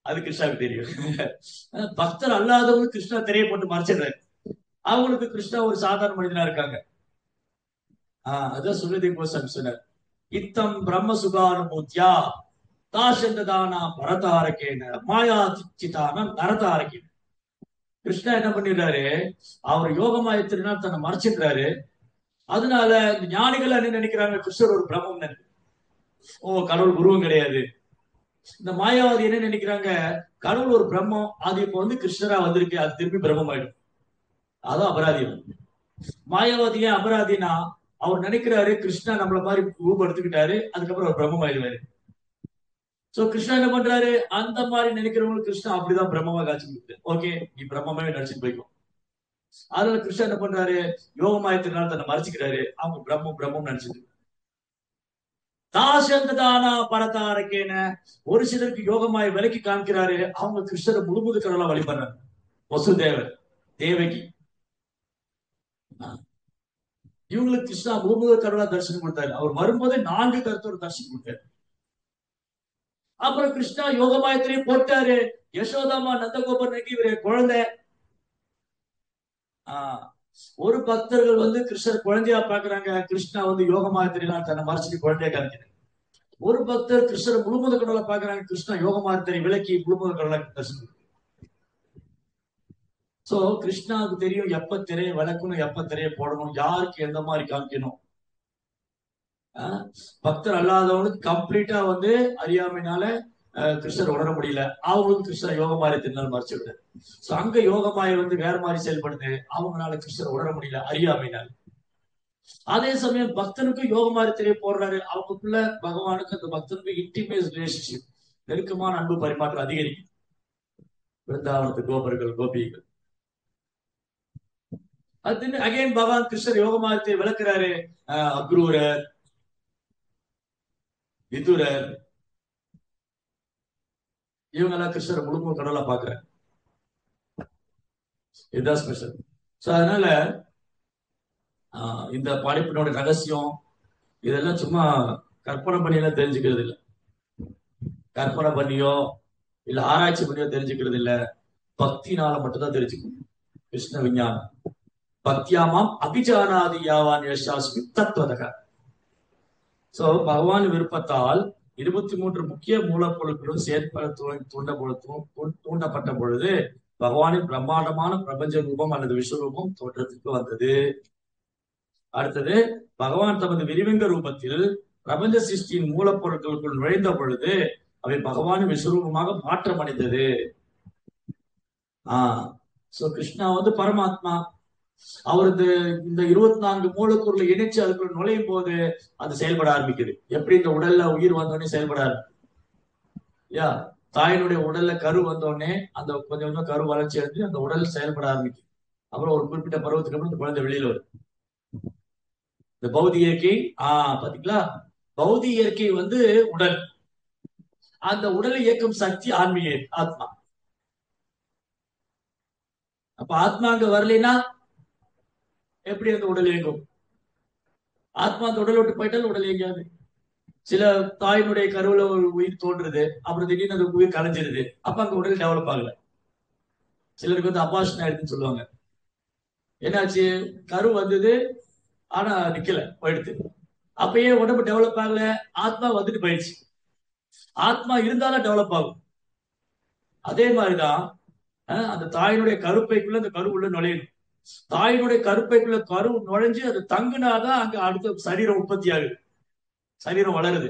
அது கிருஷ்ணாவுக்கு தெரியும். பக்தர் அல்லாதவங்க கிருஷ்ணா திரையை போட்டு மறைச்சிடுறாரு. அவங்களுக்கு கிருஷ்ணா ஒரு சாதாரண மனிதனா இருக்காங்க. அதான் சுகதேவ கோஸ்வாமி சொன்னார், இத்தம் பிரம்ம சுகானுபூத்தியா தாசந்ததானா பரதாரக்கேன மாயா சித்தான நரதாரக்கேன. கிருஷ்ணா என்ன பண்ணிடுறாரு, அவர் யோகமாயத்தினா தன்னை மறைச்சிடுறாரு. அதனால இந்த ஞானிகள் என்ன நினைக்கிறாங்க, கிருஷ்ணர் ஒரு பிரம்மம், ஓ கடவுள் உருவம் கிடையாது. இந்த மாயாவாதி என்ன நினைக்கிறாங்க, கடவுள் ஒரு பிரம்மம், அது இப்ப வந்து கிருஷ்ணரா வந்திருக்கு, அது திருப்பி பிரம்மம் ஆயிடும். அதான் அபராதியம். மாயாவாதி ஏன் அபராதினா, அவர் நினைக்கிறாரு கிருஷ்ணா நம்மள மாதிரி ரூபம் எடுத்துக்கிட்டாரு, அதுக்கப்புறம் அவர் பிரம்மம் ஆயிடுவாரு. சோ கிருஷ்ணா என்ன பண்றாரு, அந்த மாதிரி நினைக்கிறவங்களுக்கு கிருஷ்ணா அப்படிதான் பிரம்மமா காட்சி கொடுக்குது. ஓகே, நீ பிரம்மமே நடிச்சுட்டு போய்க்கும். அதனால கிருஷ்ணா என்ன பண்றாரு, யோகமாயத்தினால தன்னை மறைச்சுக்கிறாரு, அவங்க பிரம்மம் பிரம்மம் நினைச்சிட்டு. தாசந்தானா பரதாரக்கேன, ஒரு சிலருக்கு யோகமாய விலைக்கு காமிக்கிறாரு, அவங்க கிருஷ்ணரை முழுமுது கடவுளா வழிபடுறாங்க. வசுதேவர் தேவகி இவங்களுக்கு கிருஷ்ணா முழுமுது கடவுளா தரிசனம் கொடுத்தாரு. அவர் வரும்போதே 4 கருத்தோட தரிசனம் கொடுத்தாரு. அப்புறம் கிருஷ்ணா யோகமாயத்திலையும் போட்டாரு, யசோதாமா நந்தகோபர் இவரு குழந்தை. ஒரு பக்தர்கள் வந்து கிருஷ்ணர் குழந்தையா பாக்குறாங்க, கிருஷ்ணா வந்து யோகமாயத்தினால் தன்னை மறைச்சிட்டு குழந்தையா காமிக்கிறார். ஒரு பக்தர் கிருஷ்ணர் முழுமுத கடவுளை பாக்குறாங்க, கிருஷ்ணா யோகமாயத்தினை விலக்கி முழுமுத கடவுளை தரிசனம். சோ கிருஷ்ணாவுக்கு தெரியும் எப்ப திரையை விளக்கணும், எப்ப திரையை போடணும், யாருக்கு எந்த மாதிரி காமிக்கணும். பக்தர் அல்லாதவனுக்கு கம்ப்ளீட்டா வந்து அறியாமைனால கிருஷ்ணர் உணர முடியல, அவங்களுக்கு கிருஷ்ணர் யோகமாயத்தினால் மறைச்சு விடுது. அங்க யோகமாய வந்து வேற மாதிரி செயல்படுது, அவங்களால கிருஷ்ணர் உணர முடியல அறியாமைனால. அதே சமயம் பக்தனுக்கும் யோகமாயத்திலே போடுறாரு, அவங்களுக்குள்ள பகவானுக்கு அந்த பக்தனுக்கு இன்டிமேட் ரிலேஷன்ஷிப், நெருக்கமான அன்பு பரிமாற்றம் அதிகரிக்கும். பிருந்தாவனத்து கோபர்கள் கோபிகள். அது அகைன் பகவான் கிருஷ்ணர் யோகமாயத்தை விளக்குறாரு. அக்ரூரர், விதுரர், இவங்கெல்லாம் கிருஷ்ணர் முழுமுழு கடவுளா பாக்குறாங்க. இதுதான் ஸ்பெஷல். சோ அதனால இந்த படைப்பினோட ரகசியம் இதெல்லாம் சும்மா கற்பனை பண்ணியெல்லாம் தெரிஞ்சுக்கிறது இல்லை. கற்பனை பண்ணியோ இல்ல ஆராய்ச்சி பண்ணியோ தெரிஞ்சுக்கிறது இல்ல, பக்தினால மட்டும்தான் தெரிஞ்சுக்கணும். கிருஷ்ண விஞ்ஞானம் பக்தியாமாம் அபிஜானாதி யாவான் யசாஸ்மி தத்துவதக. சோ பகவான் விருப்பத்தால் 23 முக்கிய மூலப்பொருட்களும் செயற்பட தூண்டப்பட்ட பொழுது பகவானின் பிரம்மாண்டமான பிரபஞ்ச ரூபம் அல்லது விஸ்வரூபம் தோற்றத்துக்கு வந்தது. அடுத்தது, பகவான் தமது விரிவங்க ரூபத்தில் பிரபஞ்ச சிருஷ்டியின் மூலப்பொருட்களுக்குள் நுழைந்த பொழுது அவை பகவானின் விஸ்வரூபமாக மாற்றம் அடைந்தது. கிருஷ்ணா வந்து பரமாத்மா, அவரது இந்த 24 மூலக்கூறுல இணைச்சு அதுக்குள்ள நுழையும் போது அது செயல்பட ஆரம்பிக்குது. எப்படி இந்த உடல்ல உயிர் வந்தோடனே செயல்பட ஆரம்பிக்குது, தாயினுடைய உடல்ல கரு வந்தோடனே அந்த கொஞ்சம் கொஞ்சம் கரு வளர்ச்சி அடைஞ்சு அந்த உடல் செயல்பட ஆரம்பிக்கும். அப்புறம் ஒரு குறிப்பிட்ட பருவத்துக்கு அப்புறம் இந்த குழந்தை வெளியில வரும். இந்த பௌதி இயற்கை பாத்தீங்களா, பௌதி இயற்கை வந்து உடல், அந்த உடலை இயக்கும் சக்தி ஆன்மீக ஆத்மா. அப்ப ஆத்மா அங்க வரலைன்னா எப்படி அந்த உடல் இயங்கும்? ஆத்மா அந்த உடல் விட்டு போயிட்டால் உடல் இயங்காது. சில தாயினுடைய கருவுல ஒரு உயிர் தோன்றுது, அப்புறம் திடீர்னு அந்த உயிர் கலைஞ்சிருது, அப்ப அங்க உடல் டெவலப் ஆகல. சிலருக்கு வந்து அபார்ஷன் ஆயிடுதுன்னு சொல்லுவாங்க. என்னாச்சு, கரு வந்தது ஆனா நிக்கல, போயிடுது. அப்பயே உடம்பு டெவலப் ஆகல, ஆத்மா வந்துட்டு போயிடுச்சு. ஆத்மா இருந்தாலும் டெவலப் ஆகும். அதே மாதிரிதான் அந்த தாயினுடைய கருப்பைக்குள்ள அந்த கரு உள்ள நுழையணும். தாயினுடைய கருப்பைக்குள்ள கரு நுழைஞ்சு அது தங்குனாதான் அங்க அடுத்த சரீரம் உற்பத்தி ஆகுது, சரீரம் வளருது.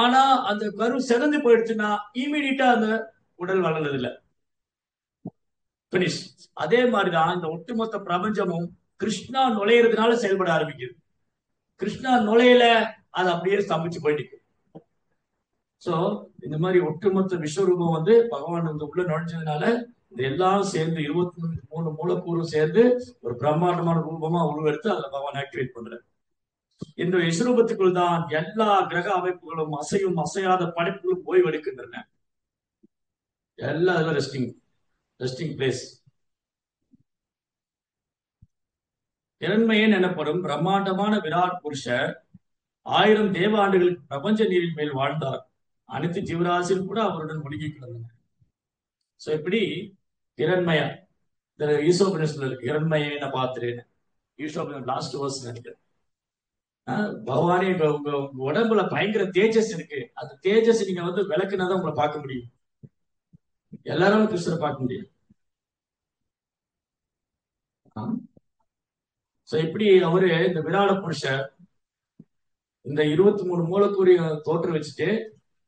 ஆனா அந்த கரு சிறந்து போயிடுச்சுன்னா இமீடியட்டா அந்த உடல் வளர்றது இல்லை. பினிஷ். அதே மாதிரிதான் இந்த ஒட்டுமொத்த பிரபஞ்சமும் கிருஷ்ணா நுழையிறதுனால செயல்பட ஆரம்பிக்குது. கிருஷ்ணா நுழையில அது அப்படியே ஸ்தம்பிச்சு போயிட்டு. சோ இந்த மாதிரி ஒட்டுமொத்த விஸ்வரூபம் வந்து பகவான் வந்து உள்ள நுழைஞ்சதுனால இது எல்லாம் சேர்ந்து 23 மூலக்கூறும் சேர்ந்து ஒரு பிரம்மாண்டமான ரூபமா உருவெடுத்து அதுல பகவான் ஆக்டிவேட் பண்றாரு. இந்த விஸ்வரூபத்துக்குள் தான் எல்லா கிரக அமைப்புகளும் அசையும் அசையாத படைப்புகளும் ஓய்வெடுக்கின்றன. எல்லா இதுல ரெஸ்டிங் பிளேஸ். இரண்மையன் எனப்படும் பிரம்மாண்டமான விராட் புருஷர் 1000 தேவ ஆண்டுகளுக்கு பிரபஞ்ச நீரின் மேல் வாழ்ந்தார். அனைத்து ஜீவராசியும் கூட அவருடன் ஒழுகி கிடந்தன. சோ இப்படி இரண்மயா ஈசோபனிஷத்துல இருக்கு. இரண்மயன பாத்திரேன்னு ஈசோபனிஷம் லாஸ்ட் வர்ஸ் நினைக்கிறேன். பகவானே உங்க உடம்புல பயங்கர தேஜஸ் இருக்கு. அந்த தேஜஸ் நீங்க வந்து விளக்குனாதான் உங்களை பார்க்க முடியும். எல்லாரும் கிருஷ்ணரை பார்க்க முடியும். சோ இப்படி அவரு இந்த விராட புருஷர் இந்த 23 மூலக்கூறிய தோற்று வச்சுட்டு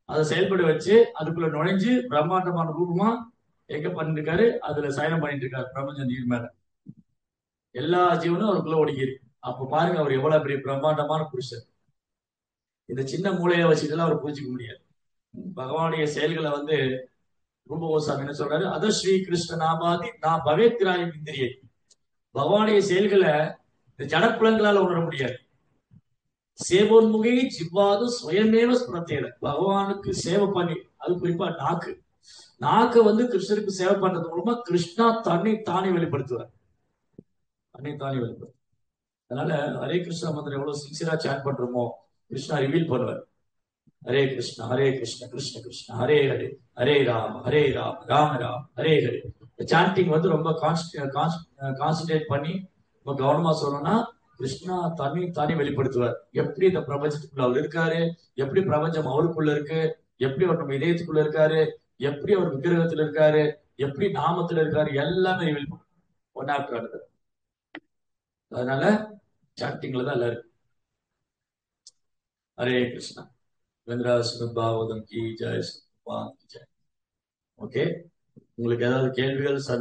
அதை செயல்பட வச்சு அதுக்குள்ள நுழைஞ்சு பிரம்மாண்டமான ரூபமா எங்க பண்ணிருக்காரு, அதுல சயனம் பண்ணிட்டு இருக்காரு பிரபஞ்ச நீர் மேல. எல்லா ஜீவனும் அவருக்குள்ள ஒடுங்கி இருக்கு. அப்ப பாருங்க அவர் எவ்வளவு பெரிய பிரம்மாண்டமான புருஷர். இந்த சின்ன மூளையை வச்சுட்டுலாம் அவர் புரிஞ்சுக்க முடியாது. பகவானுடைய செயல்களை வந்து ரூபகோசாமி என்ன சொல்றாரு, அத ஸ்ரீ கிருஷ்ண நாமாதி நான் பவேத்ராயம் இந்திரியை. பகவானுடைய செயல்களை இந்த ஜடப்புலங்களால உணர முடியாது. சேவோன்முகையை ஜிவ்வாது சுயமேவ ஸ்புரத்தேல. பகவானுக்கு சேவை பண்ணி, அது குறிப்பா நாக்கு வந்து கிருஷ்ணருக்கு சேவை பண்றது மூலமா கிருஷ்ணா தன்னை தானே வெளிப்படுத்துவார். அதனால ஹரே கிருஷ்ணா மந்திரம் எவ்வளவு சின்சியரா சாண்ட் பண்றோமோ கிருஷ்ணா ரிவீல் பண்ணுவார். ஹரே கிருஷ்ணா கிருஷ்ண கிருஷ்ணா ஹரே ஹரே, ஹரே ராம ராம ராம ஹரே ஹரே. சாண்டிங் வந்து ரொம்ப கான்சன்ட்ரேட் பண்ணி ரொம்ப கவனமா சொல்லணும்னா கிருஷ்ணா தன்னை தானே வெளிப்படுத்துவார். எப்படி இந்த பிரபஞ்சத்துக்குள்ள அவர் இருக்காரு, எப்படி பிரபஞ்சம் அவருக்குள்ள இருக்கு, எப்படி அவர் நம்ம இதயத்துக்குள்ள இருக்காரு, எப்படி அவர் விக்கிரகத்துல இருக்காரு, எப்படி நாமத்துல இருக்காரு, எல்லாமே ரிவீல் பண்ணும் ஒன் ஆஃப்டர் அனதர். அதனால சாண்டிங்ல தான் எல்லாம் இருக்கு. ஹரே கிருஷ்ணா. பாகவதம் கி ஜெய். ஓகே, உங்களுக்கு ஏதாவது கேள்விகள்